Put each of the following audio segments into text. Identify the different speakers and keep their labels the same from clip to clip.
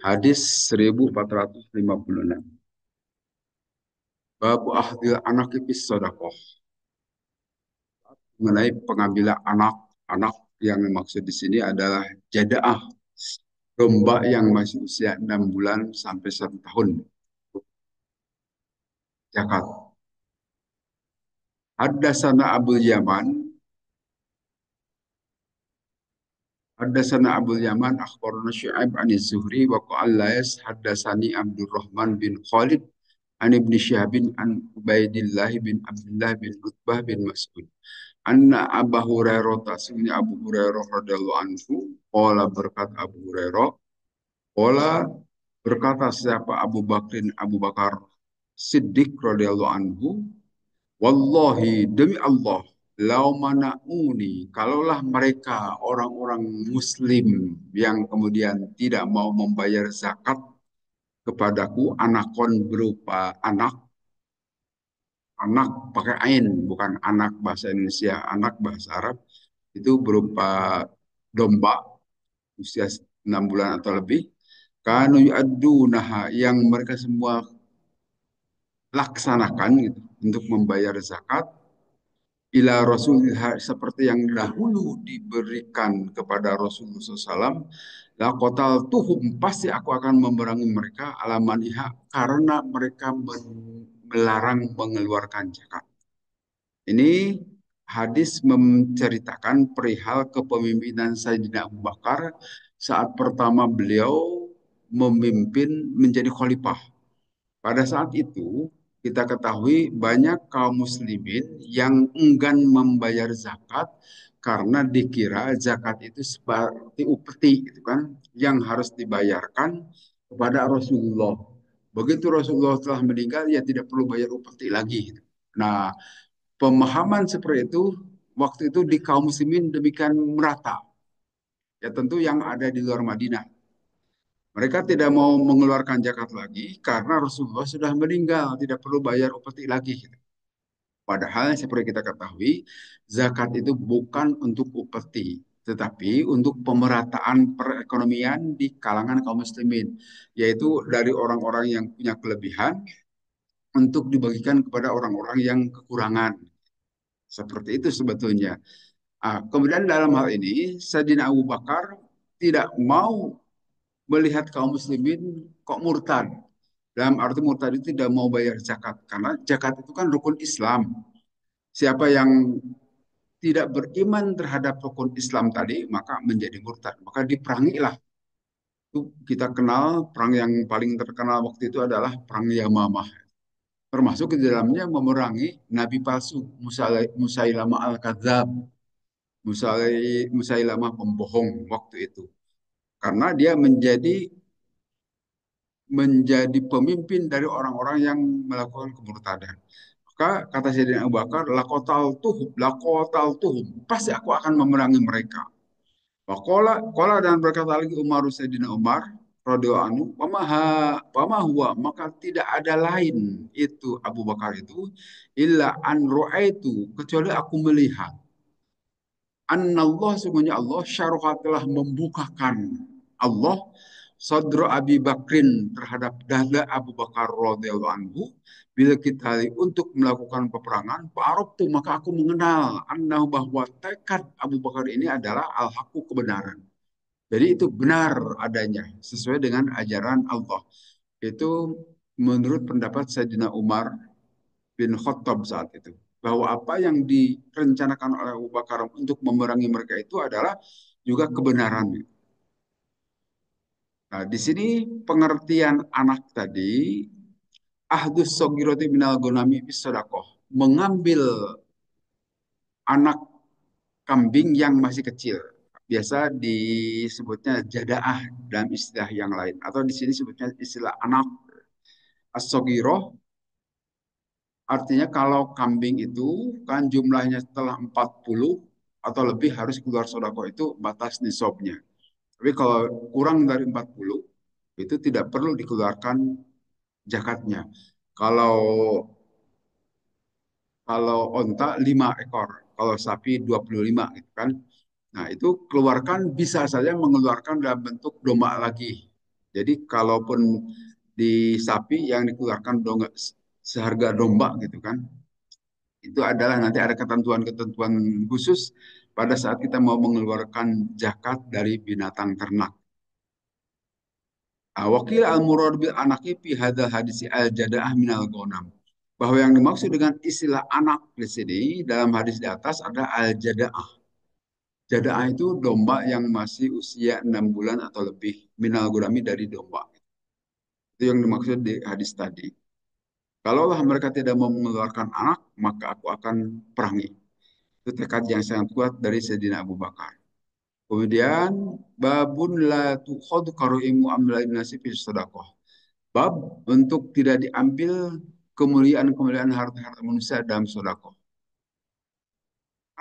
Speaker 1: Hadis 1456. Bab ahdil anak ipis sodakoh. Mengenai pengambilan anak-anak yang dimaksud di sini adalah jadaah, domba yang masih usia 6 bulan sampai 1 tahun. Zakat. Haddatsana Abdul Yaman, Haddatsana Abdul Yaman akhbarana Syu'aib an Zuhri wa qala haddatsani Abdurrahman bin Khalid an Ibnu Syihab an Ubaidillah bin Abdullah bin Utbah bin Mas'ud. Anna Abu Hurairah tasnya Abu Hurairah radhiyallahu anhu qala berkata Abu Hurairah qala berkata siapa Abu Bakar Siddiq radhiyallahu anhu, wallahi demi Allah, lau manauni, kalaulah mereka orang-orang muslim yang kemudian tidak mau membayar zakat kepadaku, anakon berupa anak pakai ain, bukan anak bahasa Indonesia, anak bahasa Arab, itu berupa domba usia 6 bulan atau lebih. Kanu yu'addunaha, yang mereka semua laksanakan gitu, untuk membayar zakat ila Rasulullah, seperti yang dahulu diberikan kepada Rasulullah SAW. La kotal tuhum, pasti aku akan memerangi mereka alamaniha, karena mereka melarang mengeluarkan zakat. Ini hadis menceritakan perihal kepemimpinan Sayyidina Abu Bakar saat pertama beliau memimpin menjadi khalifah. Pada saat itu, kita ketahui banyak kaum muslimin yang enggan membayar zakat karena dikira zakat itu seperti upeti gitu kan, yang harus dibayarkan kepada Rasulullah. Begitu Rasulullah telah meninggal, ya tidak perlu bayar upeti lagi. Nah, pemahaman seperti itu waktu itu di kaum muslimin demikian merata. Ya tentu yang ada di luar Madinah. Mereka tidak mau mengeluarkan zakat lagi karena Rasulullah sudah meninggal, tidak perlu bayar upeti lagi. Padahal seperti kita ketahui, zakat itu bukan untuk upeti, tetapi untuk pemerataan perekonomian di kalangan kaum muslimin, yaitu dari orang-orang yang punya kelebihan untuk dibagikan kepada orang-orang yang kekurangan. Seperti itu sebetulnya. Kemudian dalam hal ini, Sayyidina Abu Bakar tidak mau melihat kaum muslimin kok murtad. Dalam arti murtad itu tidak mau bayar zakat. Karena zakat itu kan rukun Islam. Siapa yang tidak beriman terhadap rukun Islam tadi, maka menjadi murtad. Maka diperangilah. Itu kita kenal, perang yang paling terkenal waktu itu adalah Perang Yamamah. Termasuk di dalamnya memerangi Nabi palsu, Musailamah Al-Kadzab. Musailamah pembohong waktu itu. Karena dia menjadi pemimpin dari orang-orang yang melakukan kemurtadan. Maka kata Sayyidina Abu Bakar, lakotal tuhum, pasti aku akan memerangi mereka. Wakola dan berkata lagi Umar Sayyidina Umar, radhiyallahu anhu, pamahuwa, maka tidak ada lain itu Abu Bakar itu, illa an ru'aitu, kecuali aku melihat Annallah, sungguhnya Allah syaraha, telah membukakan Allah sadra Abi Bakrin, terhadap dada Abu Bakar radhiyallahu anhu, bila kita untuk melakukan peperangan, fa'arabtu, maka aku mengenal annahu, bahwa tekad Abu Bakar ini adalah al-haqqu, kebenaran. Jadi itu benar adanya sesuai dengan ajaran Allah. Itu menurut pendapat Sayyidina Umar bin Khattab saat itu, bahwa apa yang direncanakan oleh Abu Bakar untuk memerangi mereka itu adalah juga kebenaran. Nah, di sini pengertian anak tadi, ahdus sogiroti minal gonami bisodakoh, mengambil anak kambing yang masih kecil. Biasa disebutnya jadaah dalam istilah yang lain. Atau di sini sebutnya istilah anak. As-sogiroh artinya kalau kambing itu kan jumlahnya setelah 40 atau lebih harus keluar sodako, itu batas nisabnya. Tapi kalau kurang dari 40 itu tidak perlu dikeluarkan zakatnya. Kalau kalau onta 5 ekor, kalau sapi 25 gitu kan. Nah, itu keluarkan, bisa saja mengeluarkan dalam bentuk domba lagi. Jadi kalaupun di sapi yang dikeluarkan seharga domba gitu kan, itu adalah nanti ada ketentuan-ketentuan khusus pada saat kita mau mengeluarkan zakat dari binatang ternak. Wakil al-murad bil anaki fi hadal hadisi al-jadaah minal ghanam. Bahwa yang dimaksud dengan istilah anak di sini dalam hadis di atas ada al-jadaah. Jadaah itu domba yang masih usia 6 bulan atau lebih minal gurami dari domba. Itu yang dimaksud di hadis tadi. Kalaulah mereka tidak mau mengeluarkan anak, maka aku akan perangi. Itu tekad yang sangat kuat dari Sayyidina Abu Bakar. Kemudian babun la tukhadu karu'imu amlal nasi fi sedekah. Bab untuk tidak diambil kemuliaan-kemuliaan harta-harta manusia dalam sedekah.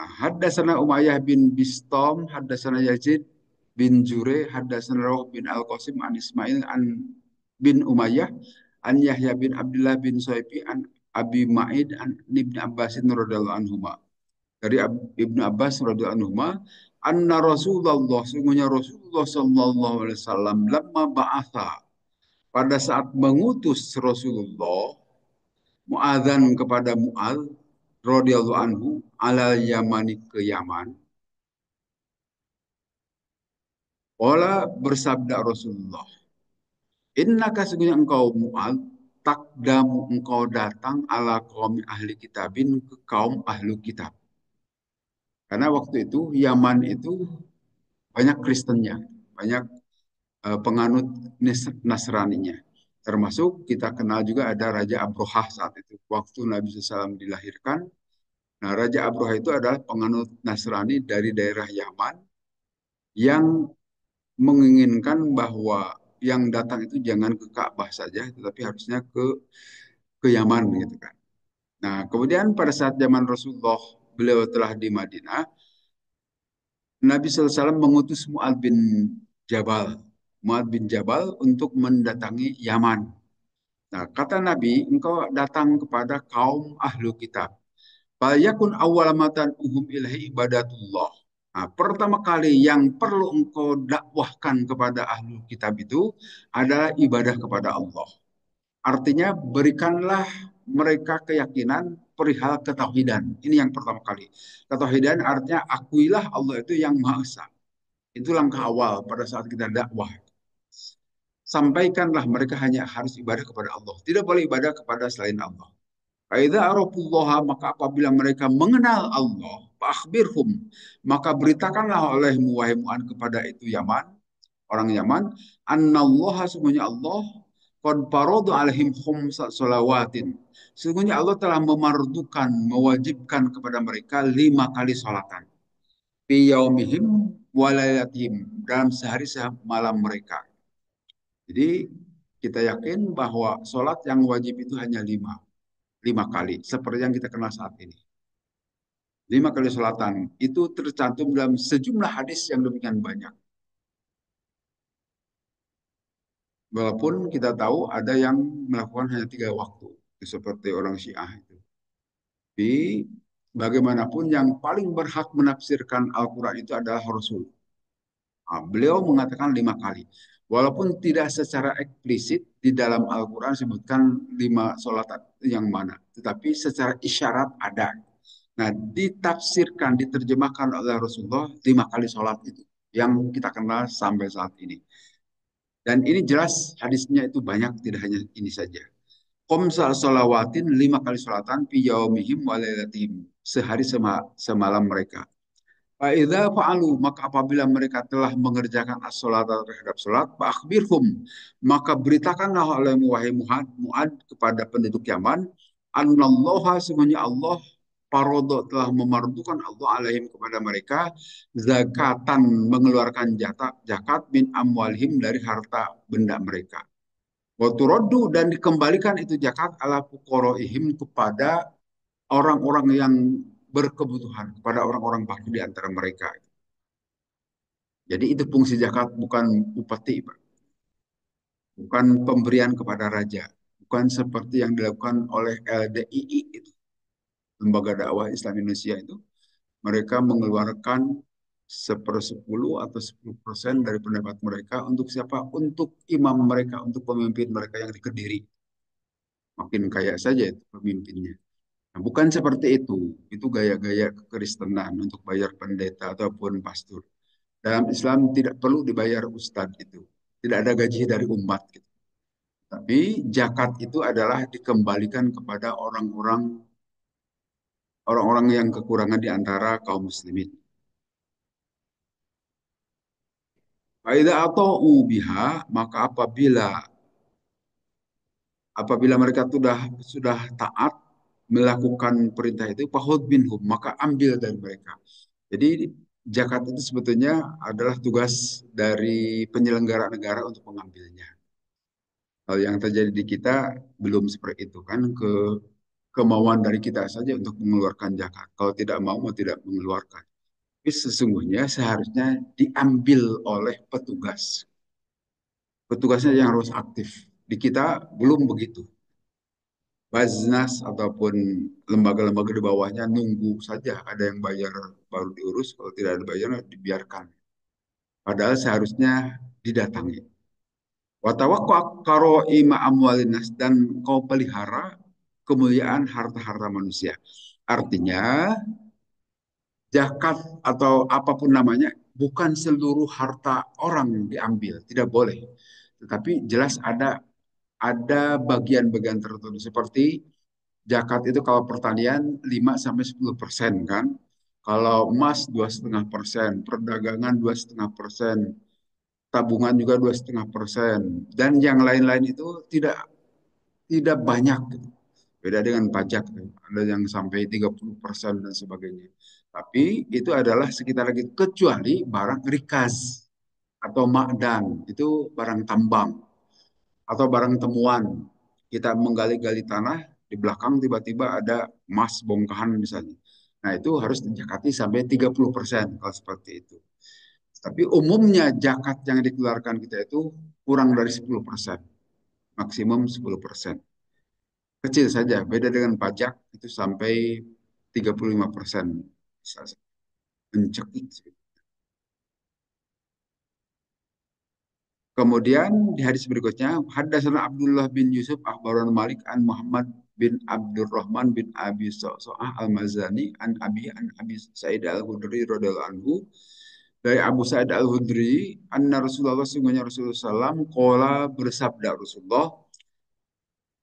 Speaker 1: Haddasana Umayyah bin Bistam, haddasana Yazid bin Jure, haddasana Rawh bin Al-Qasim an Ismail an bin Umayyah an Yahya bin Abdullah bin Soifi an Abi Ma'id an Ibn Abbasin radhiyallahu anhuma. Dari Ibnu Abbas radhiyallahu anhuma, anna Rasulullah, sungguhnya Rasulullah sallallahu alaihi wasallam lamma ba'atha, pada saat mengutus Rasulullah Mu'adzan kepada Mu'adz radhiyallahu anhu alal Yamani ke Yaman. Wala bersabda Rasulullah, innaka sesungguhnya engkau Mu'adz takdamu engkau datang ala kaum ahli kitabin ke kaum ahlu kitab. Karena waktu itu Yaman itu banyak Kristennya, banyak penganut Nasraninya. Termasuk kita kenal juga ada Raja Abrohah saat itu. Waktu Nabi SAW dilahirkan, nah Raja Abrohah itu adalah penganut Nasrani dari daerah Yaman yang menginginkan bahwa yang datang itu jangan ke Ka'bah saja, tetapi harusnya ke Yaman gitu kan. Nah, kemudian pada saat zaman Rasulullah beliau telah di Madinah, Nabi SAW mengutus Mu'ad bin Jabal untuk mendatangi Yaman. Nah, kata Nabi, engkau datang kepada kaum ahlu kitab. Falyakun awwalamatan uhum ilahi ibadatullah. Nah, pertama kali yang perlu engkau dakwahkan kepada ahlu kitab itu adalah ibadah kepada Allah. Artinya berikanlah mereka keyakinan perihal ketauhidan. Ini yang pertama kali. Ketauhidan artinya akuilah Allah itu yang Maha Esa. Itu langkah awal pada saat kita dakwah. Sampaikanlah mereka hanya harus ibadah kepada Allah. Tidak boleh ibadah kepada selain Allah. Faidza arafullaha, maka apabila mereka mengenal Allah, faakhbirhum, maka beritakanlah olehmu wahai Mu'an kepada itu Yaman, orang Yaman, annallaha, sungguhnya Allah qad faradu alaihim khumsa salawatin. Sungguhnya Allah telah memardukan, mewajibkan kepada mereka 5 kali salatan. Fi yaumihim walailatihim, dalam sehari semalam mereka. Jadi kita yakin bahwa sholat yang wajib itu hanya 5 kali, seperti yang kita kenal saat ini. 5 kali sholatan itu tercantum dalam sejumlah hadis yang demikian banyak. Walaupun kita tahu ada yang melakukan hanya 3 waktu, seperti orang Syiah itu. Tapi bagaimanapun yang paling berhak menafsirkan Al-Quran itu adalah Rasul. Nah, beliau mengatakan 5 kali. Walaupun tidak secara eksplisit di dalam Al-Quran sebutkan 5 sholat yang mana. Tetapi secara isyarat ada. Nah, ditafsirkan, diterjemahkan oleh Rasulullah 5 kali sholat itu. Yang kita kenal sampai saat ini. Dan ini jelas hadisnya itu banyak, tidak hanya ini saja. Komsal sholawatin, 5 kali sholatan, fi yaumihim walailatihim. Sehari semalam mereka. Fa'idha fa'alu, maka apabila mereka telah mengerjakan as-sholat terhadap sholat, fa'akhbirhum, maka beritakanlah oleh wahai Mu'ad kepada penduduk Yaman, annallaha, semuanya Allah, parodo telah memardukan Allah alaihim kepada mereka, zakatan, mengeluarkan zakat min amwalihim dari harta benda mereka. Waturoddu, dan dikembalikan itu zakat ala fuqaraihim kepada orang-orang yang berkebutuhan, kepada orang-orang fakir di antara mereka. Jadi itu fungsi zakat, bukan upeti, Pak. Bukan pemberian kepada raja. Bukan seperti yang dilakukan oleh LDII, itu, Lembaga Dakwah Islam Indonesia itu. Mereka mengeluarkan sepersepuluh atau 10% dari pendapat mereka untuk siapa? Untuk imam mereka, untuk pemimpin mereka yang di Kediri. Makin kaya saja itu pemimpinnya. Nah, bukan seperti itu. Itu gaya-gaya kekristenan untuk bayar pendeta ataupun pastor. Dalam Islam tidak perlu dibayar ustadz itu. Tidak ada gaji dari umat gitu. Tapi zakat itu adalah dikembalikan kepada orang-orang yang kekurangan di antara kaum muslimin. Faida atau biha, maka apabila mereka sudah taat melakukan perintah itu, fahud binhum, maka ambil dari mereka. Jadi zakat itu sebetulnya adalah tugas dari penyelenggara negara untuk mengambilnya. Hal yang terjadi di kita belum seperti itu kan, kemauan dari kita saja untuk mengeluarkan zakat. Kalau tidak mau tidak mengeluarkan. Tapi sesungguhnya seharusnya diambil oleh petugas. Petugasnya yang harus aktif. Di kita belum begitu. Baznas ataupun lembaga-lembaga di bawahnya nunggu saja ada yang bayar baru diurus. Kalau tidak ada bayar dibiarkan. Padahal seharusnya didatangi. Watawakwa karo ima amwalinas dan kau pelihara kemuliaan harta-harta manusia. Artinya zakat atau apapun namanya bukan seluruh harta orang diambil, tidak boleh. Tetapi jelas ada bagian-bagian tertentu seperti zakat itu kalau pertanian 5 sampai 10% kan. Kalau emas 2,5%, perdagangan 2,5%, tabungan juga 2,5%, dan yang lain-lain itu tidak banyak. Beda dengan pajak, ada yang sampai 30% dan sebagainya. Tapi itu adalah sekitar lagi, kecuali barang rikas atau makdan, itu barang tambang atau barang temuan. Kita menggali-gali tanah, di belakang tiba-tiba ada emas bongkahan misalnya. Nah, itu harus dijakati sampai 30% kalau seperti itu. Tapi umumnya zakat yang dikeluarkan kita itu kurang dari 10%, maksimum 10%. Kecil saja, beda dengan pajak itu sampai 35%. Bisa mencekik. Kemudian di hadis berikutnya, Haddatsana Abdullah bin Yusuf akhbarana Malik an Muhammad bin Abdurrahman bin Abi Sa'sa'ah Al-Mazani an Abi Sa'id Al-Khudri radhiyallahu anhu, dari Abu Sa'id Al-Khudri, anna Rasulullah, sungguhnya Rasulullah SAW qala, bersabda Rasulullah,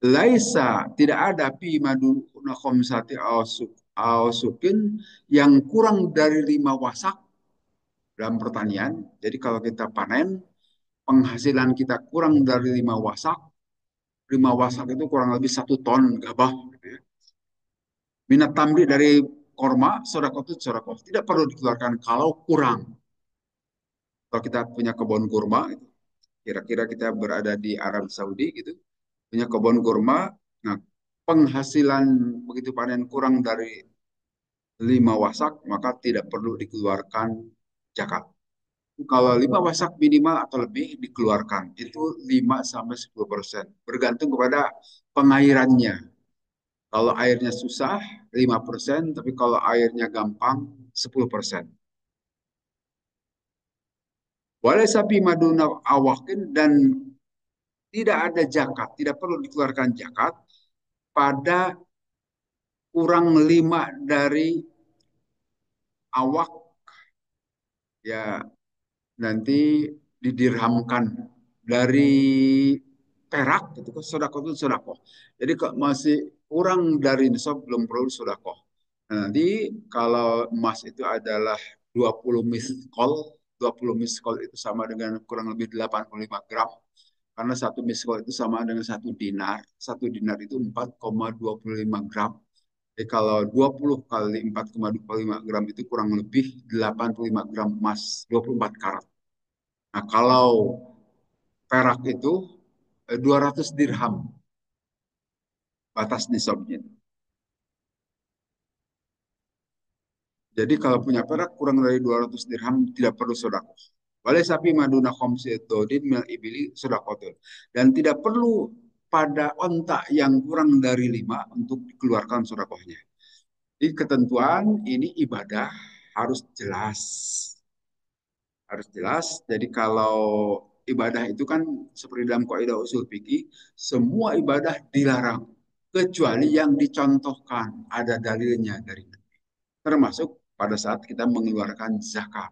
Speaker 1: laisa, tidak ada pi maduna khamsati awsukin, yang kurang dari 5 wasak dalam pertanian. Jadi kalau kita panen, penghasilan kita kurang dari 5 wasak, 5 wasak itu kurang lebih 1 ton gabah. Gitu ya. Minat tamri, dari korma, sodako itu sodako. Tidak perlu dikeluarkan kalau kurang. Kalau kita punya kebun kurma, gitu, kira-kira kita berada di Arab Saudi gitu, punya kebun kurma, nah penghasilan begitu panen kurang dari 5 wasak, maka tidak perlu dikeluarkan zakat. Kalau 5 wasak minimal atau lebih dikeluarkan, itu 5 sampai 10%. Bergantung kepada pengairannya. Kalau airnya susah, 5%, tapi kalau airnya gampang, 10%. Boleh sapi maduna awakin, dan tidak ada zakat, tidak perlu dikeluarkan zakat pada kurang 5 dari awak, ya nanti didirhamkan dari perak gitu kan, sodako itu sodako. Jadi kalau masih kurang dari nisab belum perlu sodako. Nah, nanti kalau emas itu adalah 20 miskol, 20 miskol itu sama dengan kurang lebih 85 gram. Karena satu miskol itu sama dengan 1 dinar. 1 dinar itu 4,25 gram. Jadi kalau 20 kali 4,25 gram itu kurang lebih 85 gram emas, 24 karat. Nah, kalau perak itu 200 dirham batas nisabnya. Jadi kalau punya perak kurang dari 200 dirham tidak perlu sedekah. Wala sapi maduna khamsitodin mil ibili sedekatun. Dan tidak perlu pada onta yang kurang dari 5 untuk dikeluarkan sedekahnya. Di ketentuan ini ibadah harus jelas. harus jelas. Jadi kalau ibadah itu kan seperti dalam kaidah usul fikih, semua ibadah dilarang kecuali yang dicontohkan, ada dalilnya dari termasuk pada saat kita mengeluarkan zakat.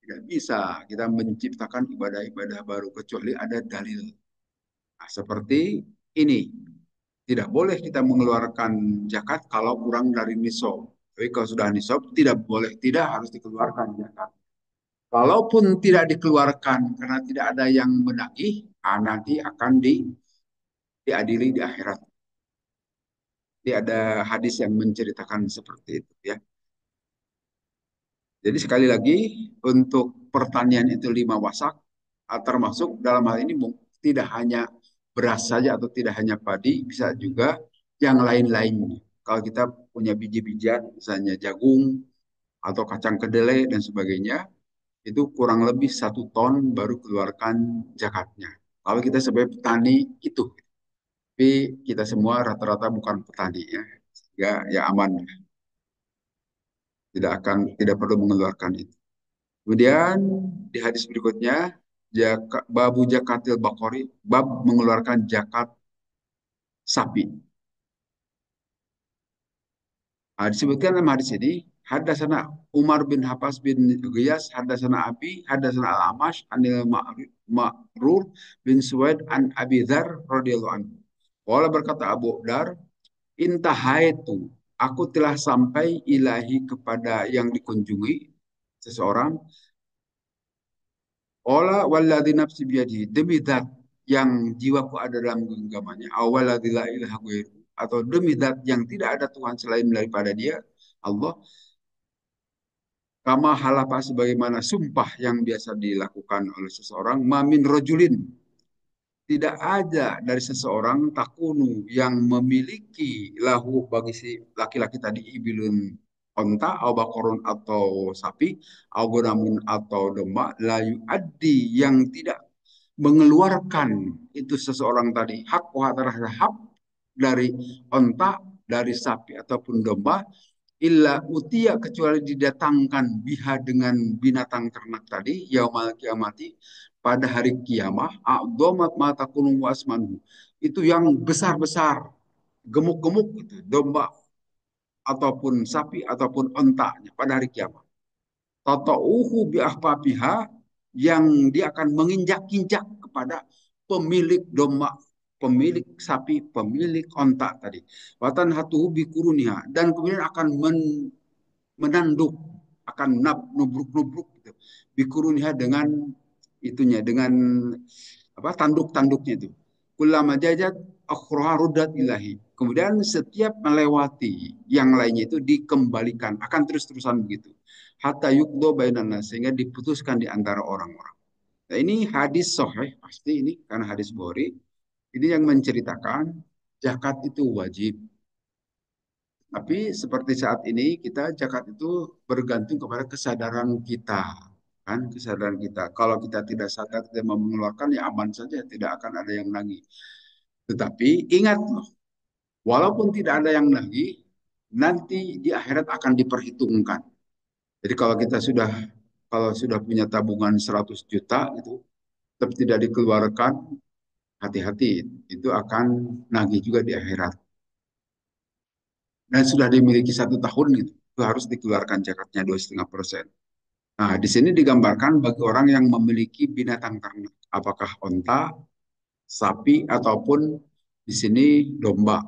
Speaker 1: Tidak bisa kita menciptakan ibadah-ibadah baru kecuali ada dalil. Nah, seperti ini. Tidak boleh kita mengeluarkan zakat kalau kurang dari nisab. Tapi kalau sudah nisab tidak boleh, tidak harus dikeluarkan zakat. Kalaupun tidak dikeluarkan karena tidak ada yang menagih, nanti akan diadili di akhirat. Jadi ada hadis yang menceritakan seperti itu ya. Jadi sekali lagi untuk pertanian itu 5 wasak, termasuk dalam hal ini tidak hanya beras saja atau tidak hanya padi, bisa juga yang lain-lainnya. Kalau kita punya biji-bijian, misalnya jagung atau kacang kedelai dan sebagainya, itu kurang lebih 1 ton baru keluarkan zakatnya. Kalau kita sebagai petani itu, tapi kita semua rata-rata bukan petani ya, sehingga ya aman, tidak perlu mengeluarkan itu. Kemudian di hadis berikutnya, babu zakatil bakori, bab mengeluarkan zakat sapi. Disebutkan dalam hadis ini, hadasana Umar bin Hafs bin Giyas, hadasana Abi, hadasana Al-Amash, anil Ma'rur bin Suwaid an Abi Dzar radhiyallahu anhu. Wala berkata Abu Dar, intahaitu, aku telah sampai ilahi kepada yang dikunjungi seseorang. Ola walladzi nafsi biyadihi, demi zat yang jiwaku ada dalam genggamannya, awalladzi la ilaha ghairu, atau demi zat yang tidak ada Tuhan selain daripada Dia, Allah, kama halafa, sebagaimana sumpah yang biasa dilakukan oleh seseorang, mamin rojulin, tidak ada dari seseorang takunu yang memiliki lahu bagi si laki-laki tadi ibilun onta, au bakorun atau sapi, au gonamun atau domba, layu adi yang tidak mengeluarkan itu seseorang tadi hak terhadap hak dari onta, dari sapi ataupun domba, illa utia, kecuali didatangkan biha dengan binatang ternak tadi, yaumal kiamati, pada hari kiamah, a'dhamat mata kunum wasmanu, itu yang besar-besar, gemuk-gemuk gitu, domba ataupun sapi ataupun ontanya pada hari kiamat. Tata'uhu biahpapiha, yang dia akan menginjak-injak kepada pemilik domba, pemilik sapi, pemilik onta tadi. Watan hatuhu bikuruniha, dan kemudian akan menanduk, akan nubruk-nubruk gitu. Bikuruniha dengan itunya, dengan apa, tanduk-tanduknya itu. Kullama jajat akhroha rudat ilahi. Kemudian setiap melewati yang lainnya itu dikembalikan, akan terus-terusan begitu. Hatta yukdo bainan, sehingga diputuskan di antara orang-orang. Nah, ini hadis sahih pasti ini karena hadis Bukhari. Ini yang menceritakan zakat itu wajib. Tapi seperti saat ini kita zakat itu bergantung kepada kesadaran kita, kan, kesadaran kita. Kalau kita tidak sadar tidak mau mengeluarkan, ya aman saja, tidak akan ada yang nagih. Tetapi ingat loh, walaupun tidak ada yang nagih, nanti di akhirat akan diperhitungkan. Jadi kalau sudah punya tabungan 100 juta itu tetap tidak dikeluarkan, hati-hati, itu akan nagih juga di akhirat. Dan sudah dimiliki 1 tahun gitu, itu harus dikeluarkan zakatnya 2,5%. Nah, di sini digambarkan bagi orang yang memiliki binatang ternak, apakah onta, sapi, ataupun di sini domba.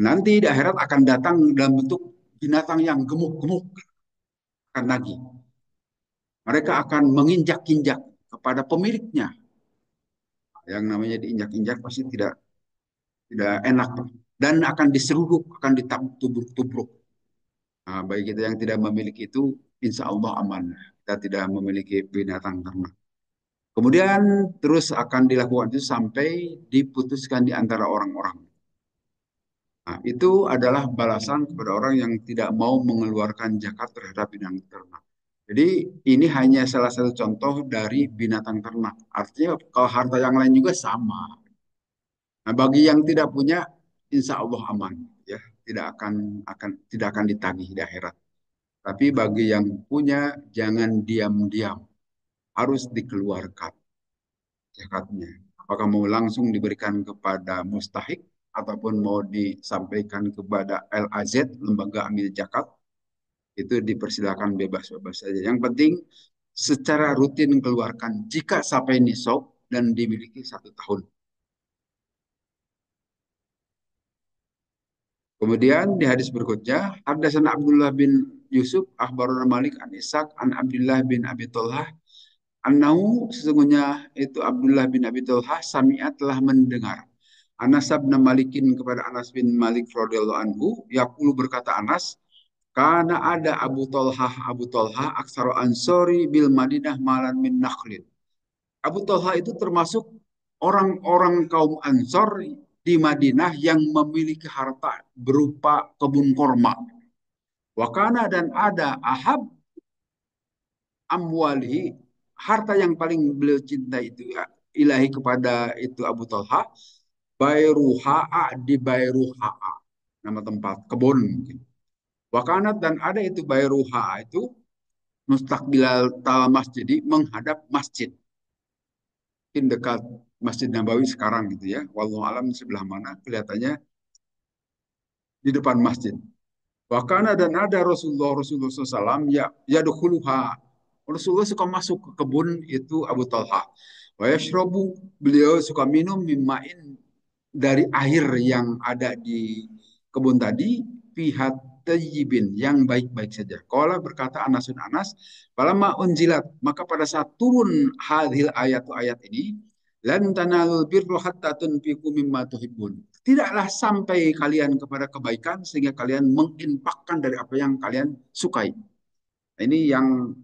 Speaker 1: Nanti di akhirat akan datang dalam bentuk binatang yang gemuk-gemuk, akan lagi. Mereka akan menginjak-injak kepada pemiliknya. Yang namanya diinjak-injak pasti tidak tidak enak, dan akan diseruduk, akan ditubruk-tubruk. Nah, bagi kita yang tidak memiliki itu, insya Allah aman. Kita tidak memiliki binatang ternak. Kemudian terus akan dilakukan itu sampai diputuskan di antara orang-orang. Nah, itu adalah balasan kepada orang yang tidak mau mengeluarkan zakat terhadap binatang ternak. Jadi ini hanya salah satu contoh dari binatang ternak. Artinya kalau harta yang lain juga sama. Nah, bagi yang tidak punya, insya Allah aman, ya, tidak akan ditagih di akhirat. Tapi bagi yang punya, jangan diam-diam. harus dikeluarkan zakatnya. Apakah mau langsung diberikan kepada mustahik ataupun mau disampaikan kepada LAZ, Lembaga Amil Zakat, itu dipersilakan bebas-bebas saja. Yang penting secara rutin keluarkan jika sampai nisab dan dimiliki 1 tahun. Kemudian di hadis berikutnya, Hadatsana Abdullah bin Yusuf, akhbarana Malik an Ishaq an Abdullah bin Abi Thalhah, annahu sesungguhnya itu Abdullah bin Abi Thalhah sami'a telah mendengar Anas bin Malikin kepada Anas bin Malik radhiyallahu anhu, yaqulu berkata Anas, karena ada Abu Thalhah aksara ansori bil Madinah malan min nakhlin. Abu Thalhah itu termasuk orang-orang kaum Ansor di Madinah yang memiliki harta berupa kebun korma. Wakana dan ada ahab amwali, harta yang paling beliau cinta itu ya, ilahi kepada itu Abu Talha, Bairuha'a di Bairuha'a, nama tempat kebun mungkin. Wakanat dan ada itu Bairuha'a itu mustaqbilal tal masjid, menghadap masjid, mungkin dekat Masjid Nabawi sekarang gitu ya. Wallahu alam sebelah mana kelihatannya di depan masjid. Wakana dan ada Rasulullah SAW ya yadkhuluha. Rasulullah suka masuk ke kebun itu Abu Talha. Wa yashrabu, beliau suka minum mimain dari air yang ada di kebun tadi, pihak tayyibin yang baik-baik saja. Qala berkata Anasun Anas, falamma unjilat, maka pada saat turun hadhil ayat ini, lan tanalul birru hatta tunfiqu mimma tuhibbun. Tidaklah sampai kalian kepada kebaikan sehingga kalian menginfakkan dari apa yang kalian sukai. Ini yang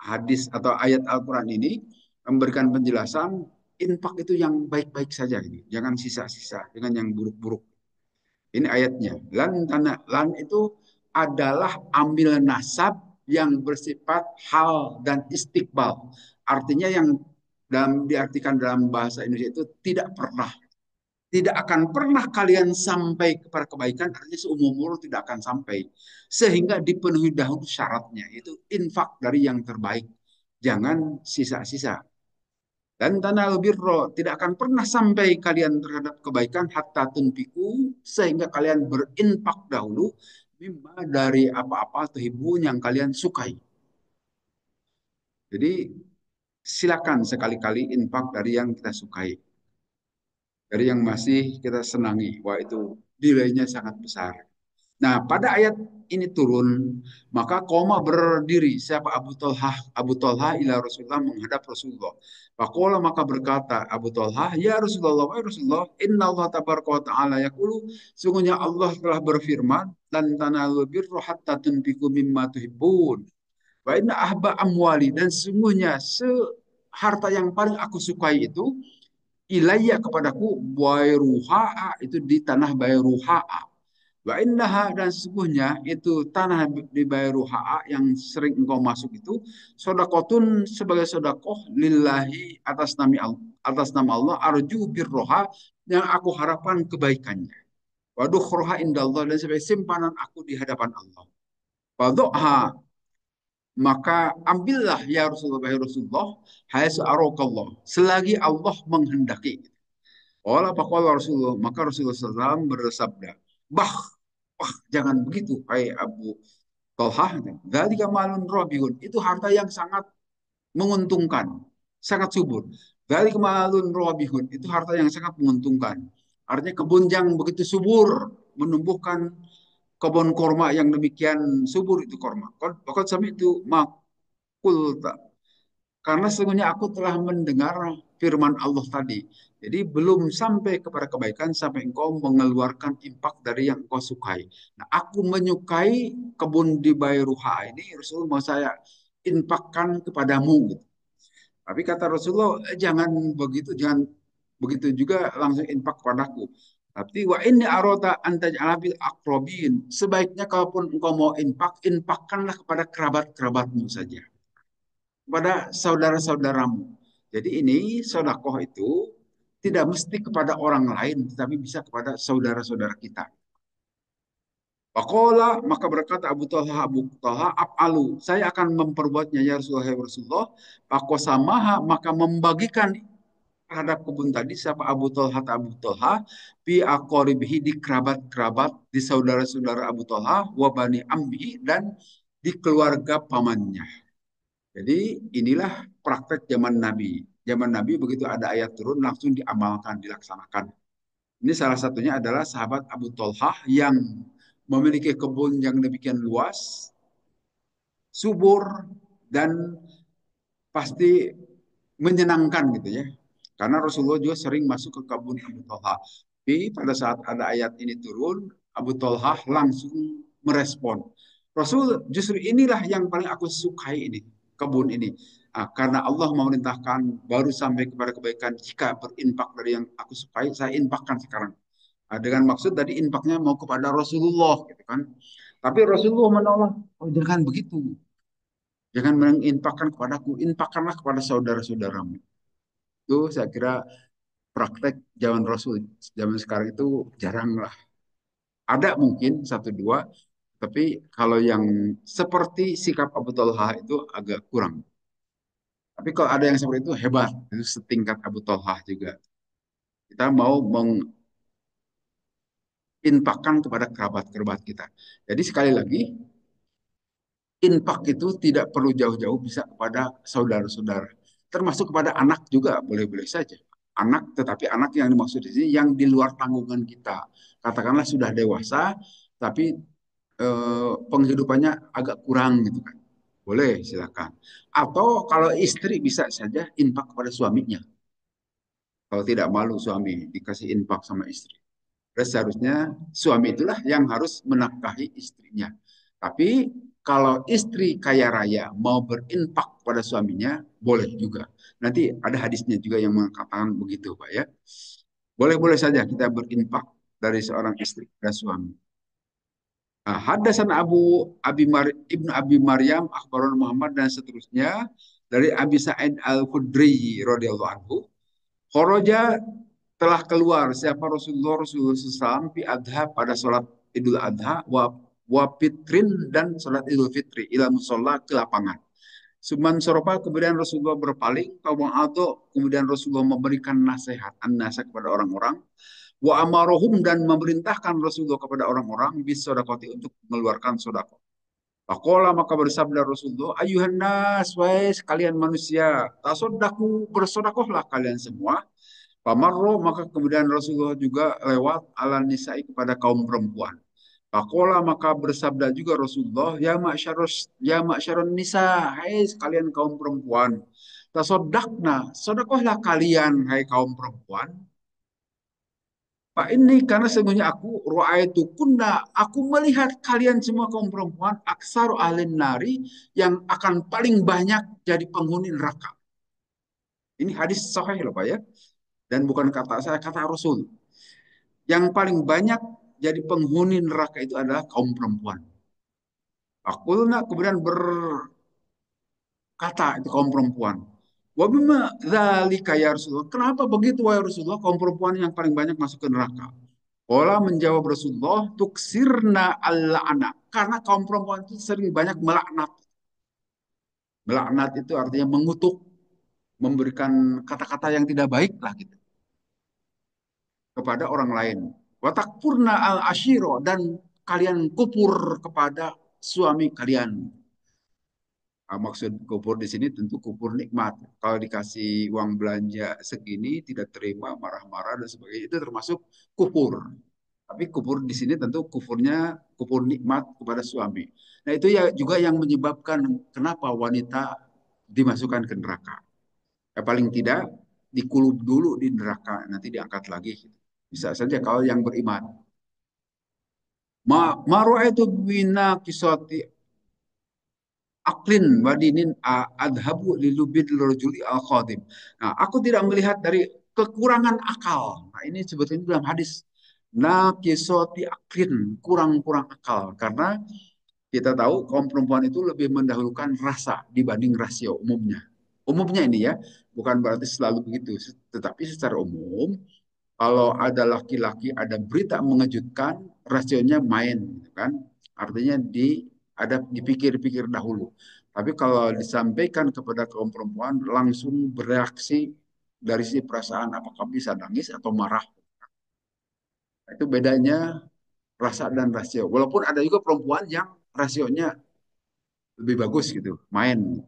Speaker 1: hadis atau ayat Al-Quran ini memberikan penjelasan infak itu yang baik-baik saja ini. Jangan sisa-sisa dengan yang buruk-buruk. Ini ayatnya. Lan itu adalah ambil nasab yang bersifat hal dan istiqbal. Artinya yang diartikan dalam bahasa Indonesia itu tidak akan pernah kalian sampai kepada kebaikan, artinya seumur umur tidak akan sampai. Sehingga dipenuhi dahulu syaratnya, itu infak dari yang terbaik. Jangan sisa-sisa. Dan tanah birro, tidak akan pernah sampai kalian terhadap kebaikan hatta tunfiku, sehingga kalian berinfak dahulu mimma dari apa-apa tuhibun yang kalian sukai. Jadi silakan sekali-kali infak dari yang kita sukai, dari yang masih kita senangi. Wah, itu nilainya sangat besar. Nah, pada ayat ini turun, maka koma berdiri siapa Abu Talha ila Rasulullah menghadap Rasulullah. Pakola maka berkata Abu Talha, ya Rasulullah, ya Rasulullah, Inna Allah tabaraka wa ta'ala yaqulu, sungguhnya Allah telah berfirman, dan tanalul birru hatta tunfiqu mimma tuhibbun. Wa inna ahba amwali, dan sesungguhnya harta yang paling aku sukai itu ilayya kepadaku Bairuha'a, itu di tanah Bairuha'a. Wa innaha, dan sesungguhnya itu tanah di Bairuha'a yang sering engkau masuk itu sodakotun sebagai sodakoh lillahi atas nama Allah arju birroha yang aku harapkan kebaikannya. Waduh roha indallah, dan sebagai simpanan aku di hadapan Allah. Waduhha, maka ambillah ya Rasulullah, hai searokallah, selagi Allah menghendaki. Olah pakola Rasulullah, maka Rasulullah SAW bersabda, bah, wah jangan begitu, hai Abu Talha. Dari kemalun robihun, itu harta yang sangat menguntungkan, sangat subur. Dari kemalun robihun, itu harta yang sangat menguntungkan. Artinya kebun yang begitu subur, menumbuhkan kebun korma yang demikian subur itu korma. Bahkan sampai itu makul, karena sesungguhnya aku telah mendengar firman Allah tadi. Jadi belum sampai kepada kebaikan sampai engkau mengeluarkan impak dari yang engkau sukai. Nah, aku menyukai kebun di Bairuha ini, Rasul mau saya infakkan kepadamu, gitu. Tapi kata Rasulullah, jangan begitu, jangan begitu juga langsung infak kepadaku. Tapi wa ini arota antaj'ala bil akrobin. Sebaiknya kalaupun engkau mau infak, infakkanlah kepada kerabat-kerabatmu saja, kepada saudara-saudaramu. Jadi ini sodakoh itu tidak mesti kepada orang lain, tetapi bisa kepada saudara-saudara kita. Faqala, maka berkata Abu Talha, af'alu, saya akan memperbuatnya ya Rasulullah, ya Rasulullah. Faqasamaha, maka membagikan terhadap kebun tadi siapa Abu Talha bi aqoribihi, di kerabat-kerabat, di saudara-saudara Abu Talha, wa bani ambihi, dan di keluarga pamannya. Jadi inilah praktek zaman Nabi. Zaman Nabi begitu ada ayat turun langsung diamalkan, dilaksanakan. Ini salah satunya adalah sahabat Abu Talha yang memiliki kebun yang demikian luas, subur, dan pasti menyenangkan gitu ya. Karena Rasulullah juga sering masuk ke kebun Abu Talha. Tapi pada saat ada ayat ini turun, Abu Talha langsung merespon. Rasul, justru inilah yang paling aku sukai ini, kebun ini. Ah, karena Allah memerintahkan baru sampai kepada kebaikan jika berinfak dari yang aku sukai, saya infakkan sekarang. Ah, dengan maksud tadi infaknya mau kepada Rasulullah gitu kan. Tapi Rasulullah menolak, oh jangan begitu. Jangan menginfakkan kepadaku, infakkanlah kepada saudara-saudaramu. Itu saya kira praktek zaman Rasul. Zaman sekarang itu jarang lah. Ada mungkin satu dua, tapi kalau yang seperti sikap Abu Talha itu agak kurang. Tapi kalau ada yang seperti itu hebat, itu setingkat Abu Talha juga. Kita mau menginfakkan kepada kerabat-kerabat kita. Jadi sekali lagi, infak itu tidak perlu jauh-jauh, bisa kepada saudara-saudara. Termasuk kepada anak juga boleh-boleh saja. Anak, tetapi anak yang dimaksud di sini yang di luar tanggungan kita. Katakanlah sudah dewasa, tapi penghidupannya agak kurang gitu kan. Boleh, silakan. Atau kalau istri bisa saja infak kepada suaminya. Kalau tidak malu suami dikasih infak sama istri. Terus seharusnya suami itulah yang harus menafkahi istrinya. Tapi kalau istri kaya raya mau berinfak pada suaminya, boleh juga. Nanti ada hadisnya juga yang mengatakan begitu, Pak ya. Boleh-boleh saja kita berinfak dari seorang istri pada suami. Nah, hadasan Ibnu Abi Maryam, Akhbarun Muhammad, dan seterusnya dari Abi Sa'id Al-Khudri radhiyallahu anhu. Khoroja, telah keluar siapa Rasulullah SAW fi adha, pada sholat Idul Adha, wa fitrin, dan sholat Idul Fitri, ila musola, ke lapangan. Suman soropa, kemudian Rasulullah berpaling, kaum ado, kemudian Rasulullah memberikan nasihat, an-nasa, kepada orang-orang, wa amarohum, dan memerintahkan Rasulullah kepada orang-orang bis sodakoti, untuk mengeluarkan sodakot. Pakola, maka bersabda Rasulullah, ayuhan nas, wahai sekalian manusia, tasodaku, bersodakohlah kalian semua. Pamarro, maka kemudian Rasulullah juga lewat ala nisa'i, kepada kaum perempuan. Pakola, maka bersabda juga Rasulullah, ya ma'syarun nisa, hai sekalian kaum perempuan. Tasodakna, sodakohlah kalian, hai kaum perempuan. Pak ini karena sesungguhnya aku itu kunna, aku melihat kalian semua kaum perempuan aksar alin nari, yang akan paling banyak jadi penghuni neraka. Ini hadis sahih loh Pak ya. Dan bukan kata saya, kata Rasul. Yang paling banyak jadi penghuni neraka itu adalah kaum perempuan. Akulna, kemudian berkata itu kaum perempuan. Wabima dzalika ya Rasulullah. Kenapa begitu wahai Rasulullah, kaum perempuan yang paling banyak masuk ke neraka? Ola, menjawab Rasulullah, tuksirna al-la'na. Karena kaum perempuan itu sering banyak melaknat. Melaknat itu artinya mengutuk, memberikan kata-kata yang tidak baik lah gitu kepada orang lain. Watakfurna al-ashiro, dan kalian kupur kepada suami kalian. Nah, maksud kupur di sini tentu kupur nikmat. Kalau dikasih uang belanja segini tidak terima, marah-marah dan sebagainya, itu termasuk kupur. Tapi kupur di sini tentu kufurnya kupur nikmat kepada suami. Nah, itu ya juga yang menyebabkan kenapa wanita dimasukkan ke neraka. Ya, paling tidak dikulub dulu di neraka, nanti diangkat lagi. Bisa saja kalau yang beriman. Maru itu bina kisoti aklin wadinin adhabu lilubid rojuli al khodim. Nah, aku tidak melihat dari kekurangan akal. Nah, ini sebetulnya dalam hadis. Nakisoti aklin, kurang-kurang akal. Karena kita tahu kaum perempuan itu lebih mendahulukan rasa dibanding rasio umumnya. Umumnya ini ya, bukan berarti selalu begitu. Tetapi secara umum, Kalau ada laki-laki ada berita mengejutkan, rasionya main, gitu kan? Artinya ada dipikir-pikir dahulu. Tapi kalau disampaikan kepada kaum perempuan langsung bereaksi dari si perasaan, apakah bisa nangis atau marah. Itu bedanya rasa dan rasio. Walaupun ada juga perempuan yang rasionya lebih bagus gitu, main.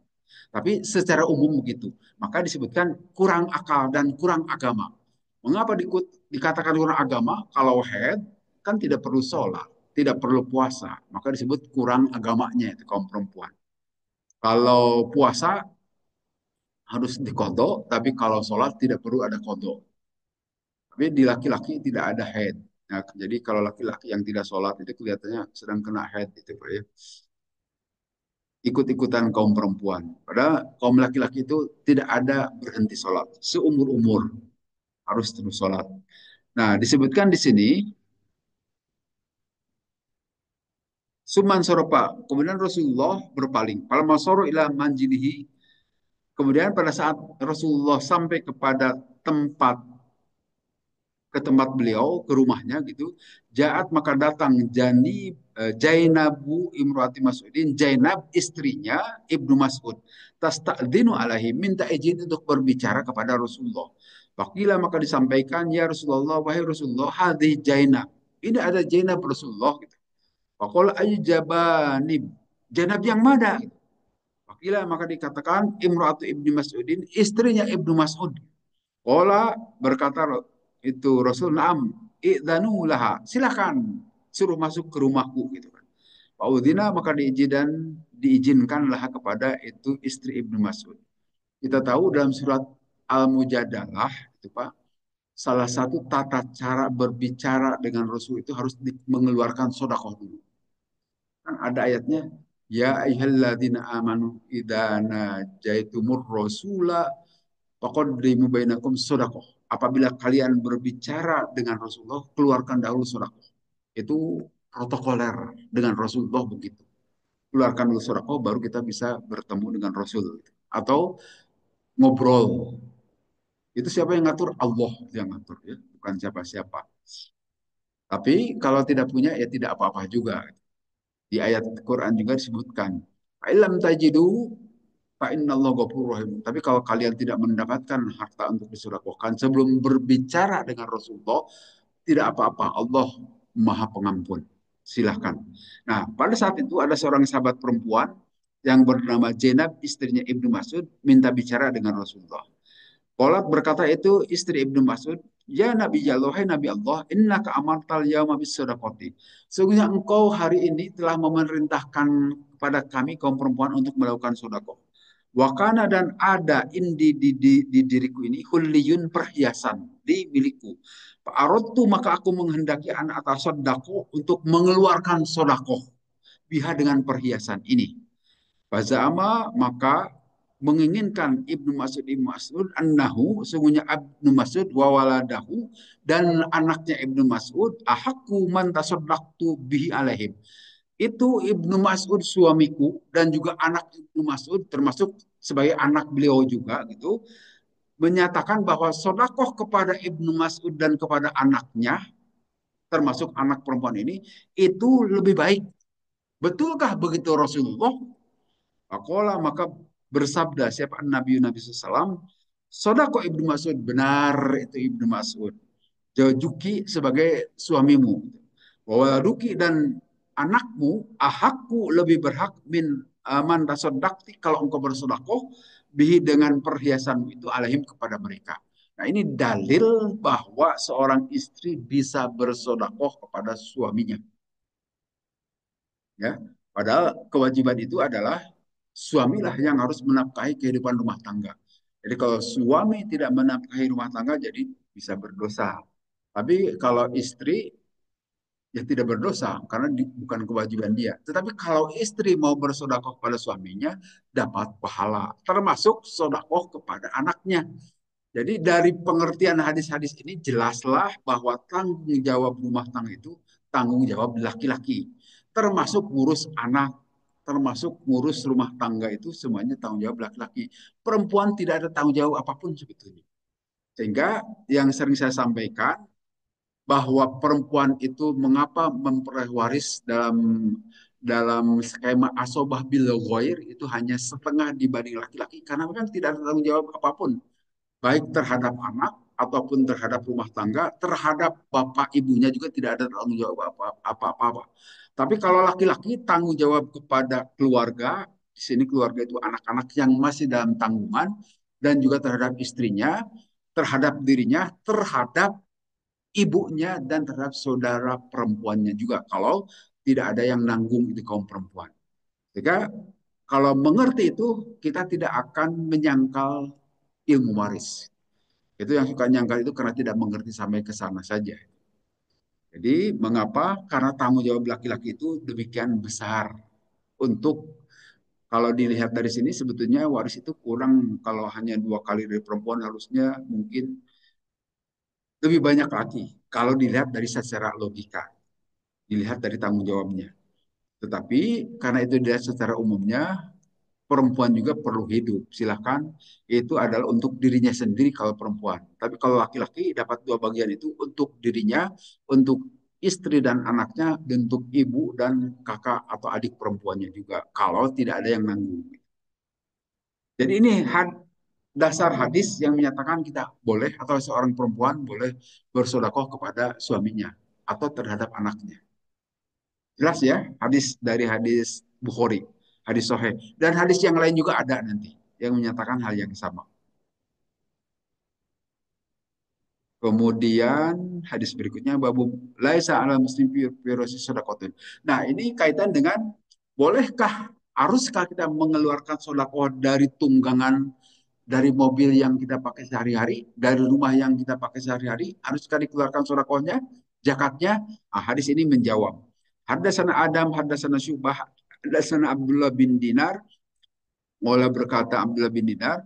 Speaker 1: Tapi secara umum begitu. Maka disebutkan kurang akal dan kurang agama. Mengapa dikatakan kurang agama? Kalau head kan tidak perlu sholat, tidak perlu puasa. Maka disebut kurang agamanya itu kaum perempuan. Kalau puasa harus dikodok, tapi kalau sholat tidak perlu ada kodok. Tapi di laki-laki tidak ada head. Nah, jadi kalau laki-laki yang tidak sholat itu kelihatannya sedang kena head itu Pak ya. Ikut-ikutan kaum perempuan. Padahal kaum laki-laki itu tidak ada berhenti sholat. Seumur-umur harus terus sholat. Nah, disebutkan di sini, Suman soropa. Kemudian Rasulullah berpaling. Falamma soro ila manjilihi. Kemudian pada saat Rasulullah sampai tempat ke tempat beliau, ke rumahnya gitu. Jaat maka datang Jainabu Imrati Mas'udin, Jainab istrinya Ibnu Mas'ud. Tasta'dinu alaihi, minta izin untuk berbicara kepada Rasulullah. Wakila maka disampaikan, ya Rasulullah, wahai Rasulullah, hadih Jainab. Ini ada Jainab Rasulullah. Gitu. Wakola ayu jabanib. Jainab yang mana? Gitu. Wakila maka dikatakan Imratu Ibnu Mas'udin, istrinya Ibnu Mas'ud. Kola berkata itu Rasul Naam, i'danu laha, silakan suruh masuk ke rumahku gitu kan. Faudina maka diizinkanlah kepada itu istri Ibnu Mas'ud. Kita tahu dalam surat Al-Mujadalah itu Pak, salah satu tata cara berbicara dengan Rasul itu harus mengeluarkan sodakoh dulu. Kan ada ayatnya, ya ayyuhalladzina amanu idana jaitumur rasula faqaddimu bainakum sodakoh. Apabila kalian berbicara dengan Rasulullah, keluarkan dahulu sodakoh. Itu protokoler dengan Rasulullah begitu. Keluarkan dulu sodakoh, baru kita bisa bertemu dengan Rasul. Atau ngobrol. Itu siapa yang ngatur? Allah yang ngatur, ya, bukan siapa-siapa. Tapi kalau tidak punya, ya tidak apa-apa juga. Di ayat Quran juga disebutkan, "Fa'ilam tajidu fa innallaha ghafurur rahim." Tapi kalau kalian tidak mendapatkan harta untuk disedekahkan sebelum berbicara dengan Rasulullah, tidak apa-apa. Allah Maha Pengampun. Silahkan. Nah, pada saat itu ada seorang sahabat perempuan yang bernama Zainab, istrinya Ibnu Mas'ud, minta bicara dengan Rasulullah. Qolat berkata itu istri Ibnu Mas'ud, ya Nabi Allah, hai Nabi Allah, innaka amartal yauma bis sedekati. Sesungguhnya engkau hari ini telah memerintahkan kepada kami kaum perempuan untuk melakukan sedekah. Wakana dan ada di diriku ini huliyun perhiasan di milikku. Pak maka aku menghendaki anak atas sodako untuk mengeluarkan sodako biha dengan perhiasan ini. Fazama maka menginginkan Ibnu Mas'ud annahu sungguhnya Ibnu Mas'ud wa waladahu dan anaknya Ibnu Mas'ud ahakku man tasaddaqtu bihi alaihim. Itu Ibnu Mas'ud suamiku dan juga anak Ibnu Mas'ud termasuk sebagai anak beliau juga gitu menyatakan bahwa sodakoh kepada Ibnu Mas'ud dan kepada anaknya termasuk anak perempuan ini itu lebih baik. Betulkah begitu Rasulullah? Pakola maka bersabda siapa Nabi SAW, Sodako Ibnu Mas'ud, benar itu Ibnu Mas'ud. Jajuki sebagai suamimu. Wawaduki dan anakmu, ahakku lebih berhak min aman tasodakti kalau engkau bersodakoh bihi dengan perhiasanmu itu alaihim kepada mereka. Nah ini dalil bahwa seorang istri bisa bersodakoh kepada suaminya. Ya, padahal kewajiban itu adalah suamilah yang harus menafkahi kehidupan rumah tangga. Jadi kalau suami tidak menafkahi rumah tangga, jadi bisa berdosa. Tapi kalau istri ya tidak berdosa karena bukan kewajiban dia. Tetapi kalau istri mau bersodakoh kepada suaminya, dapat pahala. Termasuk sodakoh kepada anaknya. Jadi dari pengertian hadis-hadis ini jelaslah bahwa tanggung jawab rumah tangga itu tanggung jawab laki-laki. Termasuk ngurus anak, termasuk ngurus rumah tangga itu semuanya tanggung jawab laki-laki. Perempuan tidak ada tanggung jawab apapun sebetulnya. Sehingga yang sering saya sampaikan, bahwa perempuan itu mengapa memperoleh waris dalam dalam skema asobah bil ghair itu hanya setengah dibanding laki-laki karena memang tidak ada tanggung jawab apapun baik terhadap anak ataupun terhadap rumah tangga, terhadap bapak ibunya juga tidak ada tanggung jawab apa-apa. Tapi kalau laki-laki tanggung jawab kepada keluarga, di sini keluarga itu anak-anak yang masih dalam tanggungan dan juga terhadap istrinya, terhadap dirinya, terhadap ibunya dan terhadap saudara perempuannya juga kalau tidak ada yang nanggung itu kaum perempuan. Sehingga kalau mengerti itu kita tidak akan menyangkal ilmu waris. Itu yang suka nyangkal itu karena tidak mengerti sampai ke sana saja. Jadi mengapa? Karena tanggung jawab laki-laki itu demikian besar untuk kalau dilihat dari sini sebetulnya waris itu kurang kalau hanya 2 kali dari perempuan harusnya mungkin lebih banyak lagi kalau dilihat dari secara logika, dilihat dari tanggung jawabnya. Tetapi karena itu dilihat secara umumnya perempuan juga perlu hidup. Silahkan itu adalah untuk dirinya sendiri kalau perempuan. Tapi kalau laki-laki dapat 2 bagian itu untuk dirinya, untuk istri dan anaknya, dan untuk ibu dan kakak atau adik perempuannya juga. Kalau tidak ada yang nanggung. Jadi ini dasar hadis yang menyatakan kita boleh atau seorang perempuan boleh bersodakoh kepada suaminya atau terhadap anaknya. Jelas ya, hadis dari hadis Bukhari, hadis Sahih. Dan hadis yang lain juga ada nanti yang menyatakan hal yang sama. Kemudian hadis berikutnya babu laisa ala muslim firosi sedekatun. Nah, ini kaitan dengan bolehkah haruskah kita mengeluarkan sedekah dari tunggangan dari mobil yang kita pakai sehari-hari, dari rumah yang kita pakai sehari-hari, haruskah dikeluarkan sedekahnya, zakatnya? Ah, hadis ini menjawab. Hadasana Adam, hadasana Syubah, hadasana Abdullah bin Dinar, Mola berkata Abdullah bin Dinar,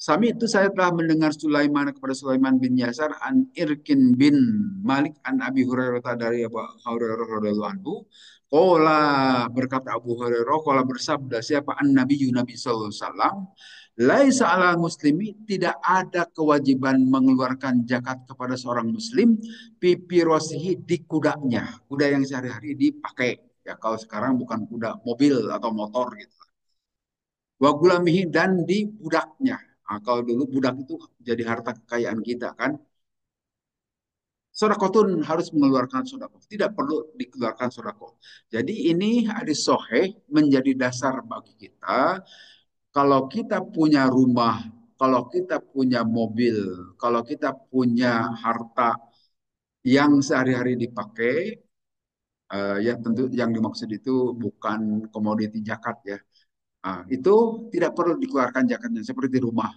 Speaker 1: Sami itu saya telah mendengar Sulaiman kepada Sulaiman bin Yasar an Irkin bin Malik an Abi Hurairah dari Abu Hurairah radhiyallahu anhu. Qala berkata Abu Hurairah, qala bersabda siapa an Nabi sallallahu alaihi wasallam, laisa ala muslimi tidak ada kewajiban mengeluarkan zakat kepada seorang muslim pipirosihi di kudanya, kuda yang sehari-hari dipakai. Ya kalau sekarang bukan kuda mobil atau motor gitu wa gulamihi dan di budaknya. Nah, kalau dulu budak itu jadi harta kekayaan kita kan. Sodakotun harus mengeluarkan sodako. Tidak perlu dikeluarkan sodako. Jadi ini hadis soheh menjadi dasar bagi kita. Kalau kita punya rumah, kalau kita punya mobil, kalau kita punya harta yang sehari-hari dipakai, ya tentu yang dimaksud itu bukan komoditi zakat ya. Nah, itu tidak perlu dikeluarkan zakatnya seperti rumah.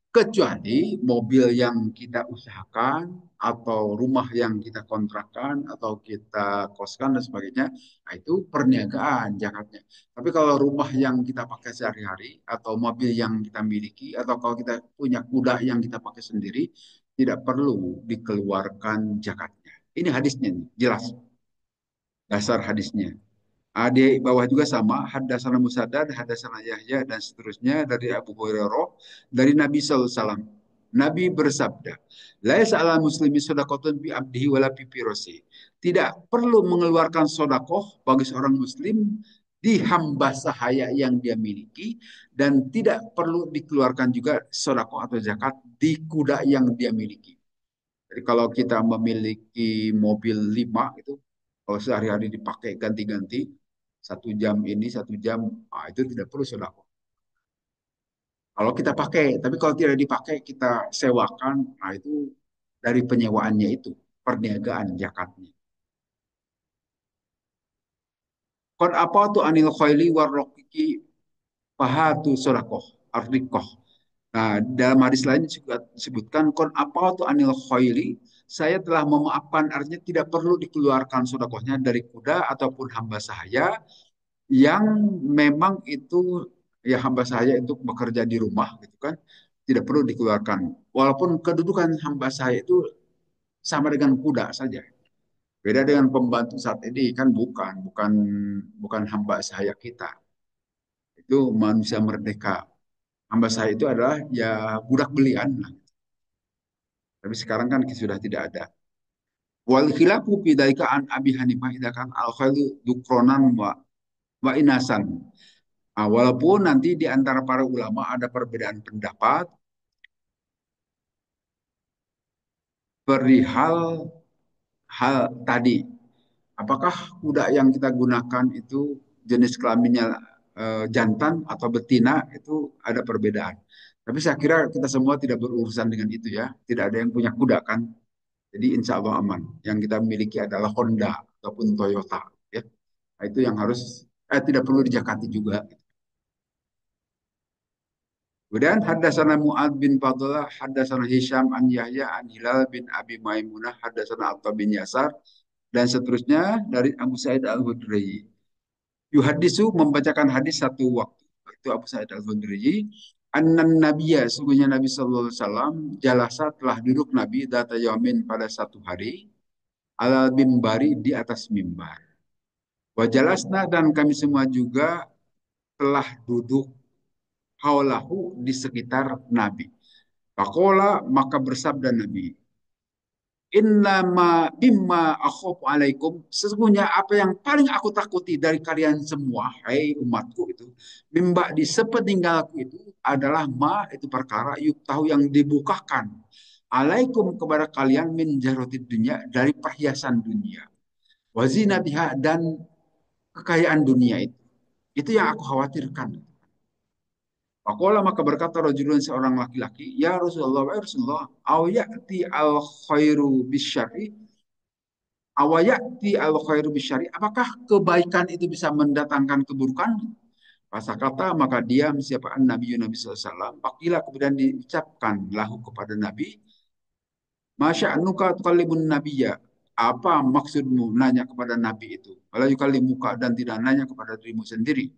Speaker 1: Kecuali mobil yang kita usahakan atau rumah yang kita kontrakkan atau kita koskan dan sebagainya, nah itu perniagaan zakatnya. Tapi kalau rumah yang kita pakai sehari-hari atau mobil yang kita miliki atau kalau kita punya kuda yang kita pakai sendiri, tidak perlu dikeluarkan zakatnya. Ini hadisnya nih, jelas dasar hadisnya. Di bawah juga sama, Haddatsana Musaddad, Haddatsana Yahya dan seterusnya dari Abu Hurairah dari Nabi sallallahu alaihi wasallam. Nabi bersabda, "Laisa 'ala muslimi shadaqatun bi abdihi wala bi firasi." Tidak perlu mengeluarkan sodakoh bagi seorang muslim di hamba sahaya yang dia miliki dan tidak perlu dikeluarkan juga sodakoh atau zakat di kuda yang dia miliki. Jadi kalau kita memiliki mobil 5 itu, kalau sehari-hari dipakai ganti-ganti, 1 jam ini, 1 jam, nah itu tidak perlu sodako. Kalau kita pakai, tapi kalau tidak dipakai, kita sewakan, nah itu dari penyewaannya itu, perniagaan zakatnya. Kon apa tuh anil khaili warroqiki pahatu sodakoh, ardikoh. Nah, dalam hadis lain juga disebutkan kon apa tuh anil khaili, saya telah memaafkan artinya tidak perlu dikeluarkan sodakohnya dari kuda ataupun hamba sahaya yang memang itu ya hamba sahaya untuk bekerja di rumah gitu kan tidak perlu dikeluarkan walaupun kedudukan hamba sahaya itu sama dengan kuda saja beda dengan pembantu saat ini kan bukan bukan hamba sahaya kita itu manusia merdeka hamba sahaya itu adalah ya budak belian lah. Tapi sekarang kan sudah tidak ada. Wal khilafu fi dzalika an Abi Hanifah idza kan al khairu dukronan wa inasan. Nah, walaupun nanti di antara para ulama ada perbedaan pendapat perihal hal tadi, apakah kuda yang kita gunakan itu jenis kelaminnya jantan atau betina, itu ada perbedaan. Tapi saya kira kita semua tidak berurusan dengan itu ya. Tidak ada yang punya kuda kan. Jadi insya Allah aman. Yang kita miliki adalah Honda ataupun Toyota. Ya. Nah, itu yang harus tidak perlu dijakati juga. Kemudian hadasana Mu'ad bin Fadlah, hadasana Hisham an Yahya an Hilal bin Abi Maimunah, hadasana Atta bin Yasar, dan seterusnya dari Abu Sa'id Al-Khudri. Yuhadisu membacakan hadis satu waktu. Itu Abu Sa'id Al-Khudri. Annan Nabiya, sungguhnya Nabi Sallallahu Alaihi Wasallam, jalasa telah duduk Nabi data yamin pada satu hari, ala mimbari di atas mimbar. Wajalasna dan kami semua juga telah duduk haulahu di sekitar Nabi. Pakola maka bersabda Nabi, Inna ma bimma akhofu alaikum. Sesungguhnya apa yang paling aku takuti dari kalian semua, hai umatku itu, mimba di sepeninggalku itu adalah ma itu perkara yuk tahu yang dibukakan alaikum kepada kalian min jarotid dunia dari perhiasan dunia. Wazinatiha dan kekayaan dunia itu. Itu yang aku khawatirkan. Pakola maka berkata rajulun seorang laki-laki, ya Rasulullah, ya Rasulullah, awyati al khairu bisyari, awayati al khairu bisyari, apakah kebaikan itu bisa mendatangkan keburukan? Masa kata maka diam siapa Nabi Nabi SAW. Pakila kemudian diucapkan lahu kepada Nabi, Masya anuka tukalibun nabiya. Apa maksudmu nanya kepada Nabi itu? Kalau yukalimuka dan tidak nanya kepada dirimu sendiri.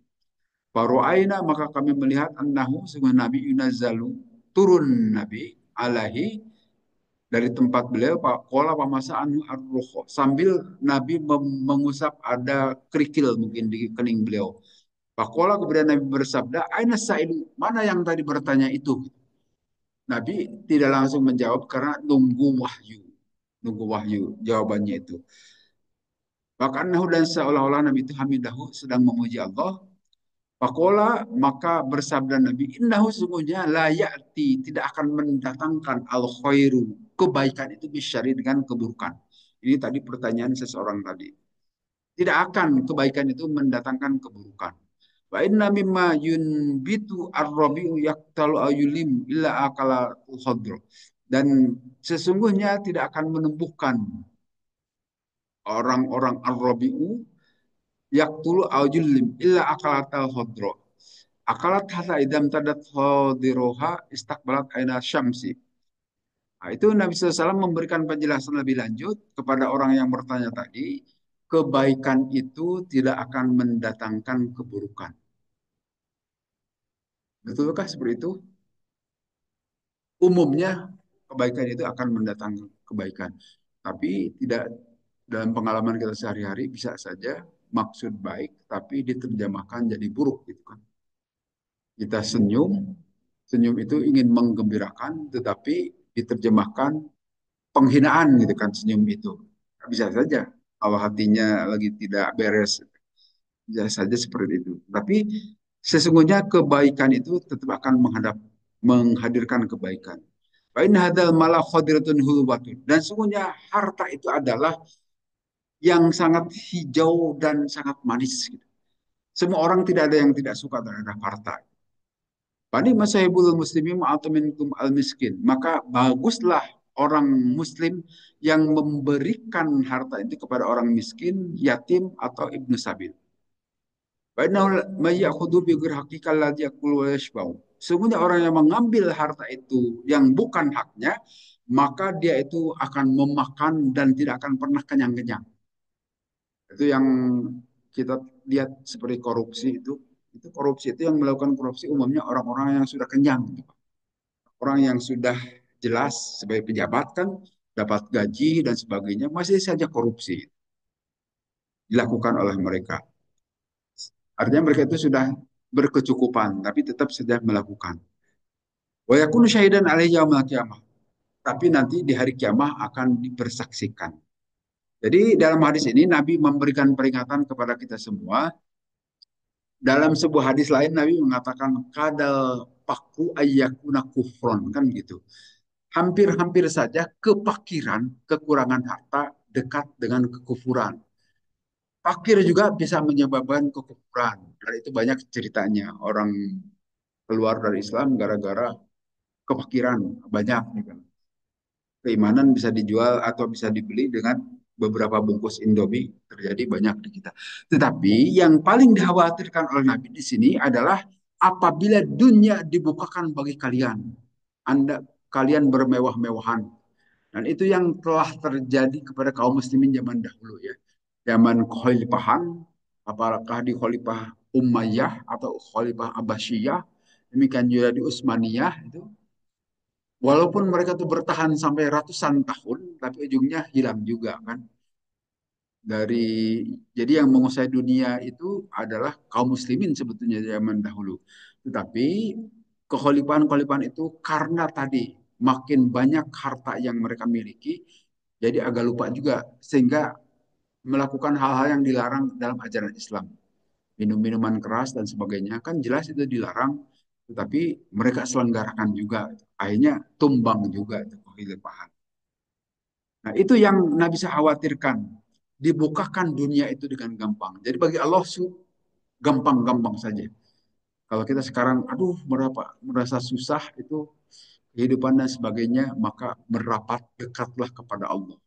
Speaker 1: Faru'aina maka kami melihat annahu sungguh Nabi yunazzalu turun Nabi alaihi dari tempat beliau Pak Kola pamasa anu arruho sambil Nabi mengusap ada kerikil mungkin di kening beliau. Pak Kola kemudian Nabi bersabda, Aina sa'ilu, mana yang tadi bertanya itu? Nabi tidak langsung menjawab karena nunggu wahyu. Nunggu wahyu jawabannya itu. Bahkan dan seolah-olah Nabi itu hamidahu sedang memuji Allah. Pakola maka bersabda Nabi, innahu sungguhnya la ya'ti tidak akan mendatangkan al khairu kebaikan itu bisyari dengan keburukan. Ini tadi pertanyaan seseorang tadi. Tidak akan kebaikan itu mendatangkan keburukan. Wa inna mimma yunbitu ar-rabi'u yaktalu ayulim illa akala khadra. Dan sesungguhnya tidak akan menumbuhkan orang-orang ar-rabi'u yaktulu ayulim illa akalatal khadra. Akalat hatta idam tadat khadiroha istakbalat aina syamsi. Nah, itu Nabi SAW memberikan penjelasan lebih lanjut kepada orang yang bertanya tadi, kebaikan itu tidak akan mendatangkan keburukan. Betulkah seperti itu? Umumnya kebaikan itu akan mendatangkan kebaikan. Tapi tidak dalam pengalaman kita sehari-hari bisa saja maksud baik tapi diterjemahkan jadi buruk gitu kan. Kita senyum, senyum itu ingin menggembirakan tetapi diterjemahkan penghinaan gitu kan senyum itu. Bisa saja kalau hatinya lagi tidak beres, bisa saja seperti itu. Tapi sesungguhnya kebaikan itu tetap akan menghadirkan kebaikan. Wa in hadal malah khadiratun hulwatun. Dan sesungguhnya harta itu adalah yang sangat hijau dan sangat manis. Gitu. Semua orang tidak ada yang tidak suka terhadap harta. Bani masahibul muslimin ma'atuminkum al-miskin. Maka baguslah orang muslim yang memberikan harta itu kepada orang miskin, yatim, atau ibnu sabil. Sungguhnya orang yang mengambil harta itu yang bukan haknya, maka dia itu akan memakan dan tidak akan pernah kenyang-kenyang. Itu yang kita lihat seperti korupsi itu. Itu korupsi itu yang melakukan korupsi umumnya orang-orang yang sudah kenyang. Gitu. Orang yang sudah jelas sebagai pejabat kan dapat gaji dan sebagainya masih saja korupsi dilakukan oleh mereka. Artinya mereka itu sudah berkecukupan tapi tetap saja melakukan. Wa yakunu syahidan alaihi yaumil qiyamah. Tapi nanti di hari kiamah akan dipersaksikan. Jadi dalam hadis ini Nabi memberikan peringatan kepada kita semua. Dalam sebuah hadis lain Nabi mengatakan kadal paku ayyakuna kufron kan gitu. Hampir-hampir saja kepakiran, kekurangan harta dekat dengan kekufuran. Fakir juga bisa menyebabkan kekufuran. Dan itu banyak ceritanya. Orang keluar dari Islam gara-gara kefakiran. Banyak. Gitu. Keimanan bisa dijual atau bisa dibeli dengan beberapa bungkus Indomie. Terjadi banyak di kita. Tetapi yang paling dikhawatirkan oleh Nabi di sini adalah apabila dunia dibukakan bagi kalian. Kalian bermewah-mewahan. Dan itu yang telah terjadi kepada kaum muslimin zaman dahulu ya. Zaman kekhalifahan, apakah di khalifah Umayyah atau khalifah Abbasiyah, demikian juga di Utsmaniyah itu. Walaupun mereka tuh bertahan sampai ratusan tahun, tapi ujungnya hilang juga kan. Dari jadi yang menguasai dunia itu adalah kaum muslimin sebetulnya zaman dahulu. Tetapi kekhalifahan-kekhalifahan itu karena tadi makin banyak harta yang mereka miliki, jadi agak lupa juga sehingga melakukan hal-hal yang dilarang dalam ajaran Islam. Minum-minuman keras dan sebagainya kan jelas itu dilarang, tetapi mereka selenggarakan juga. Akhirnya tumbang juga itu kekhalifahan. Nah, itu yang Nabi bisa khawatirkan. Dibukakan dunia itu dengan gampang. Jadi bagi Allah gampang-gampang saja. Kalau kita sekarang, aduh, merasa susah itu kehidupan dan sebagainya, maka merapat dekatlah kepada Allah.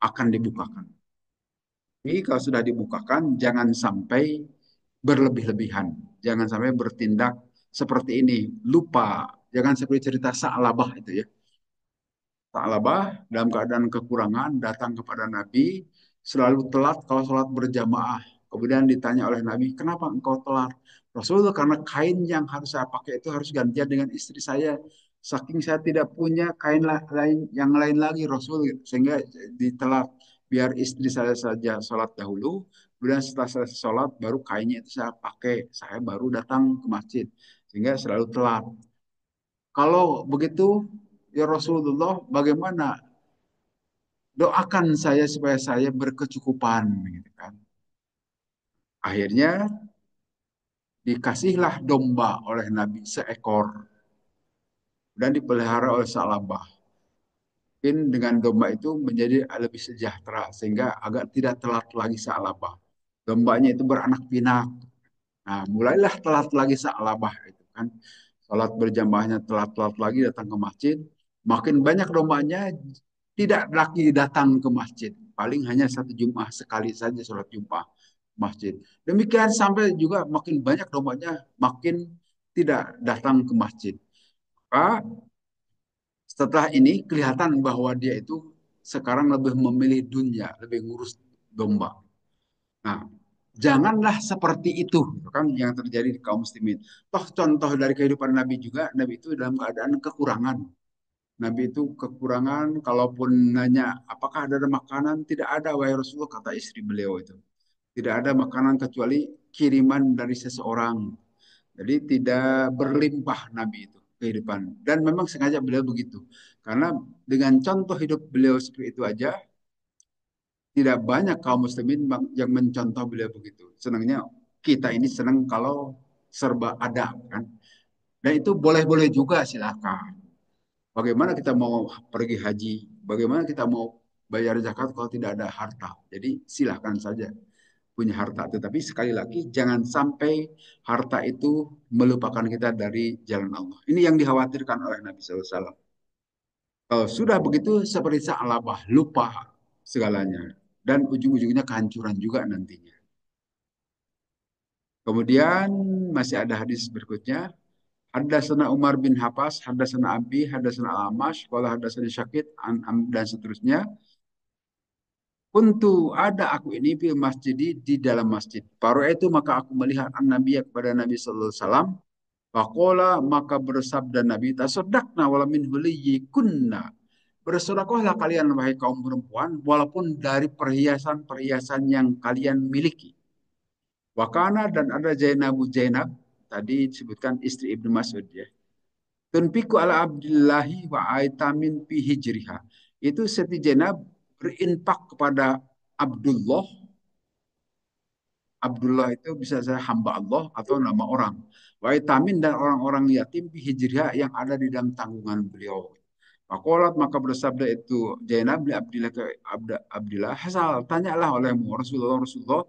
Speaker 1: Akan dibukakan. Tapi kalau sudah dibukakan, jangan sampai berlebih-lebihan. Jangan sampai bertindak seperti ini. Lupa. Jangan seperti cerita Sa'labah itu ya. Sa'labah dalam keadaan kekurangan datang kepada Nabi, selalu telat kalau sholat berjamaah. Kemudian ditanya oleh Nabi, kenapa engkau telat? Rasulullah, karena kain yang harus saya pakai itu harus gantian dengan istri saya. Saking saya tidak punya kain lain yang lain lagi Rasul, sehingga ditelat. Biar istri saya saja sholat dahulu, kemudian setelah saya sholat baru kainnya itu saya pakai. Saya baru datang ke masjid, sehingga selalu telat. Kalau begitu, ya Rasulullah, bagaimana doakan saya supaya saya berkecukupan gitu kan. Akhirnya dikasihlah domba oleh Nabi seekor dan dipelihara oleh Sa'labah. Mungkin dengan domba itu menjadi lebih sejahtera sehingga agak tidak telat lagi Sa'labah. Dombanya itu beranak pinak. Nah, mulailah telat lagi Sa'labah itu kan. Salat berjamaahnya telat-telat lagi datang ke masjid. Makin banyak dombanya tidak lagi datang ke masjid. Paling hanya satu Jumat sekali saja sholat Jumat masjid. Demikian sampai juga makin banyak dombanya makin tidak datang ke masjid. Maka setelah ini kelihatan bahwa dia itu sekarang lebih memilih dunia, lebih ngurus domba. Nah, janganlah seperti itu, gitu kan yang terjadi di kaum muslimin. Toh contoh dari kehidupan Nabi juga, Nabi itu dalam keadaan kekurangan. Nabi itu kekurangan, kalaupun nanya apakah ada makanan, tidak ada, wahai Rasulullah, kata istri beliau itu. Tidak ada makanan kecuali kiriman dari seseorang. Jadi tidak berlimpah Nabi itu kehidupan. Dan memang sengaja beliau begitu. Karena dengan contoh hidup beliau seperti itu aja, tidak banyak kaum muslimin yang mencontoh beliau begitu. Senangnya kita ini senang kalau serba ada kan. Dan itu boleh-boleh juga silakan. Bagaimana kita mau pergi haji? Bagaimana kita mau bayar zakat kalau tidak ada harta? Jadi silakan saja punya harta. Tetapi sekali lagi jangan sampai harta itu melupakan kita dari jalan Allah. Ini yang dikhawatirkan oleh Nabi SAW. Kalau sudah begitu seperti Sa'labah, lupa segalanya. Dan ujung-ujungnya kehancuran juga nantinya. Kemudian masih ada hadis berikutnya. Haddatsana Umar bin Hafs, haddatsana Abi, haddatsana Amash, qala haddatsani Syakid dan seterusnya. Kuntu ada aku ini fil masjid di dalam masjid. Paru itu maka aku melihat an Nabi kepada Nabi sallallahu alaihi wasallam. Faqala maka bersabda Nabi tasaddaqna wala min kunna. Bersedekahlah kalian wahai kaum perempuan walaupun dari perhiasan-perhiasan yang kalian miliki. Wakana dan ada Zainab tadi disebutkan istri Ibnu Mas'ud ya. Tunfiku ala Abdillahi wa aitamin fi hijriha. Itu Siti Zainab berinfak kepada Abdullah. Abdullah itu bisa saya hamba Allah atau nama orang. Wa itamin dan orang-orang yatim fi hijriha yang ada di dalam tanggungan beliau. Fakolat maka bersabda itu Zainab bin Abdillah ke Abdillah Hasal tanyalah olehmu Rasulullah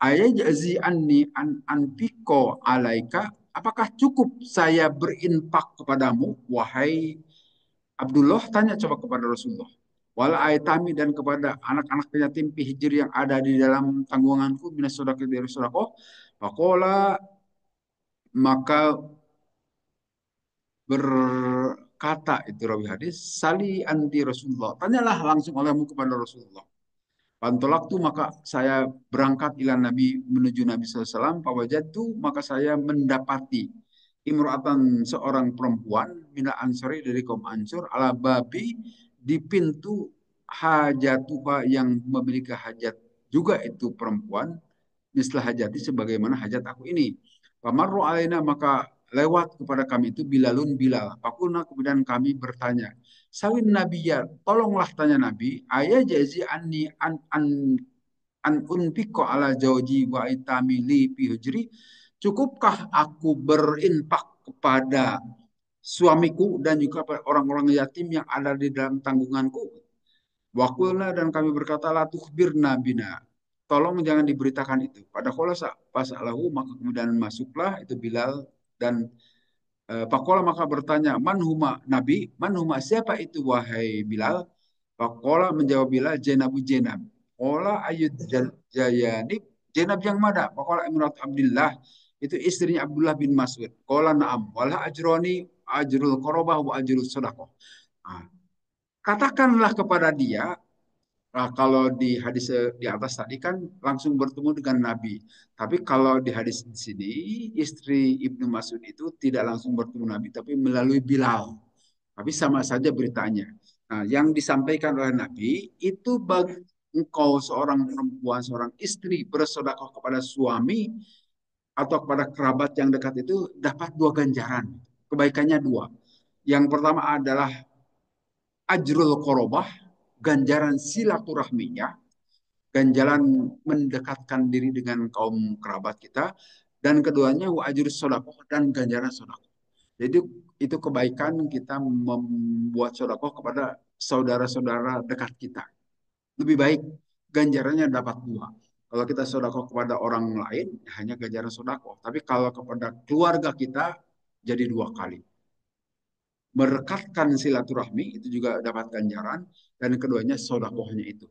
Speaker 1: ayah jazi anni anpiko alaika apakah cukup saya berinfak kepadamu wahai Abdullah tanya coba kepada Rasulullah. Wala aitami dan kepada anak-anak yatim hijr yang ada di dalam tanggunganku minas sodako dari sodako. Pakola maka berkata itu rawi hadis, sali anti Rasulullah. Tanyalah langsung olehmu kepada Rasulullah. Pantolak tu maka saya berangkat ila Nabi menuju Nabi SAW. Pawajatu maka saya mendapati imro'atan seorang perempuan mina ansori dari kaum ansur ala babi di pintu hajatuha yang memiliki hajat juga itu perempuan mislah hajati sebagaimana hajat aku ini. Pamarru alaina maka lewat kepada kami itu Bilalun Bilal. Pakulna kemudian kami bertanya, Sawin Nabi ya, tolonglah tanya Nabi, ayah jazi anni an unfiko ala jauji wa itami li fi hujri, cukupkah aku berinfak kepada suamiku dan juga pada orang-orang yatim yang ada di dalam tanggunganku? Wakulna dan kami berkata la tukhbirna bina. Tolong jangan diberitakan itu. Pada khulasa fasalahu maka kemudian masuklah itu Bilal dan Pakola maka bertanya, manhuma Nabi, manhuma siapa itu wahai Bilal? Pakola menjawab Bilal, Zainabu Zainab. Kola ayud Jayanib, Zainab yang mana? Pakola Imrat Abdullah, itu istrinya Abdullah bin Mas'ud. Kola na'am, wala ajroni ajrul korobah wa ajrul sodakoh. Nah, katakanlah kepada dia, nah, kalau di hadis di atas tadi kan langsung bertemu dengan Nabi. Tapi kalau di hadis di sini, istri Ibnu Mas'ud itu tidak langsung bertemu Nabi, tapi melalui Bilal. Tapi sama saja beritanya. Nah, yang disampaikan oleh Nabi itu bagi engkau seorang perempuan, seorang istri bersedekah kepada suami atau kepada kerabat yang dekat itu dapat dua ganjaran. Kebaikannya dua. Yang pertama adalah ajrul korobah, ganjaran silaturahminya, ganjaran mendekatkan diri dengan kaum kerabat kita, dan keduanya wa ajrus sodakoh dan ganjaran sodakoh. Jadi itu kebaikan kita membuat sodakoh kepada saudara-saudara dekat kita. Lebih baik ganjarannya dapat dua. Kalau kita sodakoh kepada orang lain hanya ganjaran sodakoh. Tapi kalau kepada keluarga kita jadi dua kali. Merekatkan silaturahmi itu juga dapat ganjaran dan keduanya sodakohnya itu.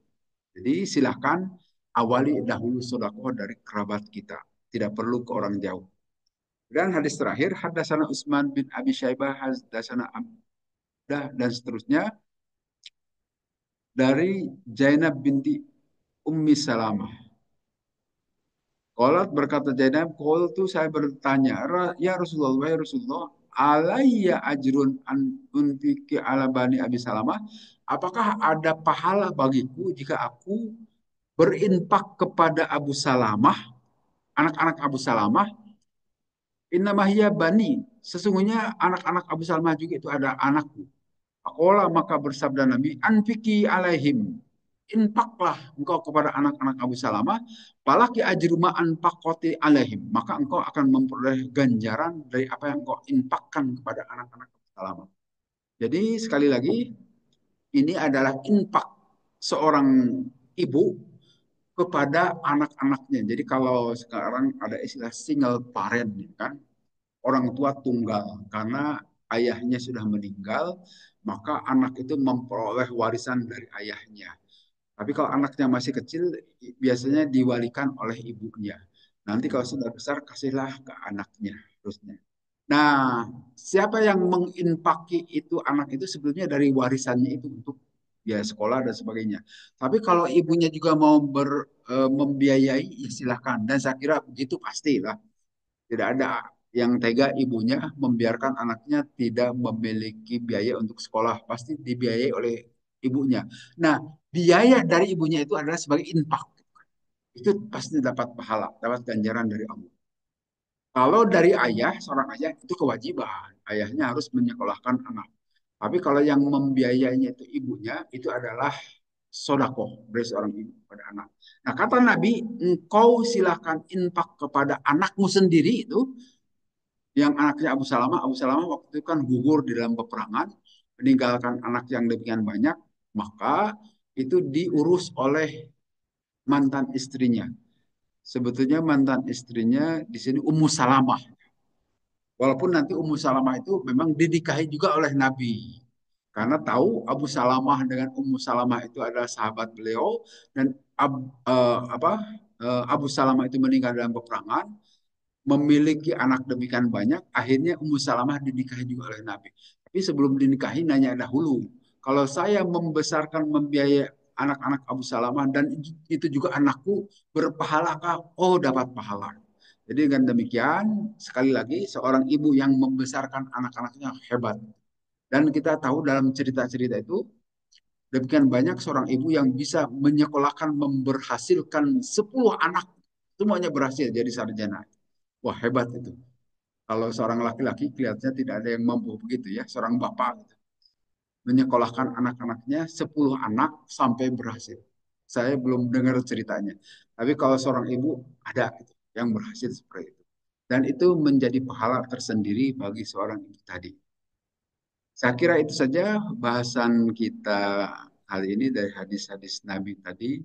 Speaker 1: Jadi silahkan awali dahulu sodakoh dari kerabat kita. Tidak perlu ke orang jauh. Dan hadis terakhir, hadasana Utsman bin Abi Syaibah, hadasana Abdah, dan seterusnya dari Zainab binti Ummi Salamah. Qalat berkata Zainab, qul tu saya bertanya, ya Rasulullah, ya Rasulullah, alayya ajrun an unfiki ala bani Abi Salamah? Apakah ada pahala bagiku jika aku berinfak kepada Abu Salamah, anak-anak Abu Salamah? Innamahiyya bani, sesungguhnya anak-anak Abu Salamah juga itu ada anakku. Pakola maka bersabda Nabi, anfiki alaihim. Infaklah engkau kepada anak-anak Abu Salamah, palaki ajruma anfakoti alaihim. Maka engkau akan memperoleh ganjaran dari apa yang engkau infakkan kepada anak-anak Abu Salamah. Jadi sekali lagi, ini adalah infak seorang ibu kepada anak-anaknya. Jadi kalau sekarang ada istilah single parent, kan? Orang tua tunggal karena ayahnya sudah meninggal, maka anak itu memperoleh warisan dari ayahnya. Tapi kalau anaknya masih kecil, biasanya diwalikan oleh ibunya. Nanti kalau sudah besar, kasihlah ke anaknya terusnya. Nah, siapa yang menginfaki itu anak itu sebetulnya dari warisannya itu untuk biaya sekolah dan sebagainya. Tapi kalau ibunya juga mau membiayai, ya silahkan. Dan saya kira begitu pastilah. Tidak ada yang tega ibunya membiarkan anaknya tidak memiliki biaya untuk sekolah. Pasti dibiayai oleh ibunya. Nah, biaya dari ibunya itu adalah sebagai infak. Itu pasti dapat pahala, dapat ganjaran dari Allah. Kalau dari ayah, seorang ayah itu kewajiban. Ayahnya harus menyekolahkan anak. Tapi kalau yang membiayainya itu ibunya, itu adalah sodakoh dari seorang ibu kepada anak. Nah, kata Nabi, engkau silakan infak kepada anakmu sendiri itu, yang anaknya Abu Salamah waktu itu kan gugur di dalam peperangan, meninggalkan anak yang demikian banyak, maka itu diurus oleh mantan istrinya. Sebetulnya mantan istrinya di sini Ummu Salamah. Walaupun nanti Ummu Salamah itu memang dinikahi juga oleh Nabi. Karena tahu Abu Salamah dengan Ummu Salamah itu adalah sahabat beliau dan Abu Salamah itu meninggal dalam peperangan, memiliki anak demikian banyak, akhirnya Ummu Salamah dinikahi juga oleh Nabi. Tapi sebelum dinikahi nanya dahulu, kalau saya membesarkan membiayai anak-anak Abu Salamah dan itu juga anakku, berpahalakah? Oh, dapat pahala. Jadi dengan demikian, sekali lagi seorang ibu yang membesarkan anak-anaknya hebat. Dan kita tahu dalam cerita-cerita itu, demikian banyak seorang ibu yang bisa menyekolahkan, memberhasilkan 10 anak. Semuanya berhasil jadi sarjana. Wah, hebat itu. Kalau seorang laki-laki kelihatannya tidak ada yang mampu begitu ya, seorang bapak gitu. Menyekolahkan anak-anaknya 10 anak sampai berhasil. Saya belum dengar ceritanya. Tapi kalau seorang ibu ada gitu, yang berhasil seperti itu. Dan itu menjadi pahala tersendiri bagi seorang ibu tadi. Saya kira itu saja bahasan kita kali ini dari hadis-hadis Nabi tadi.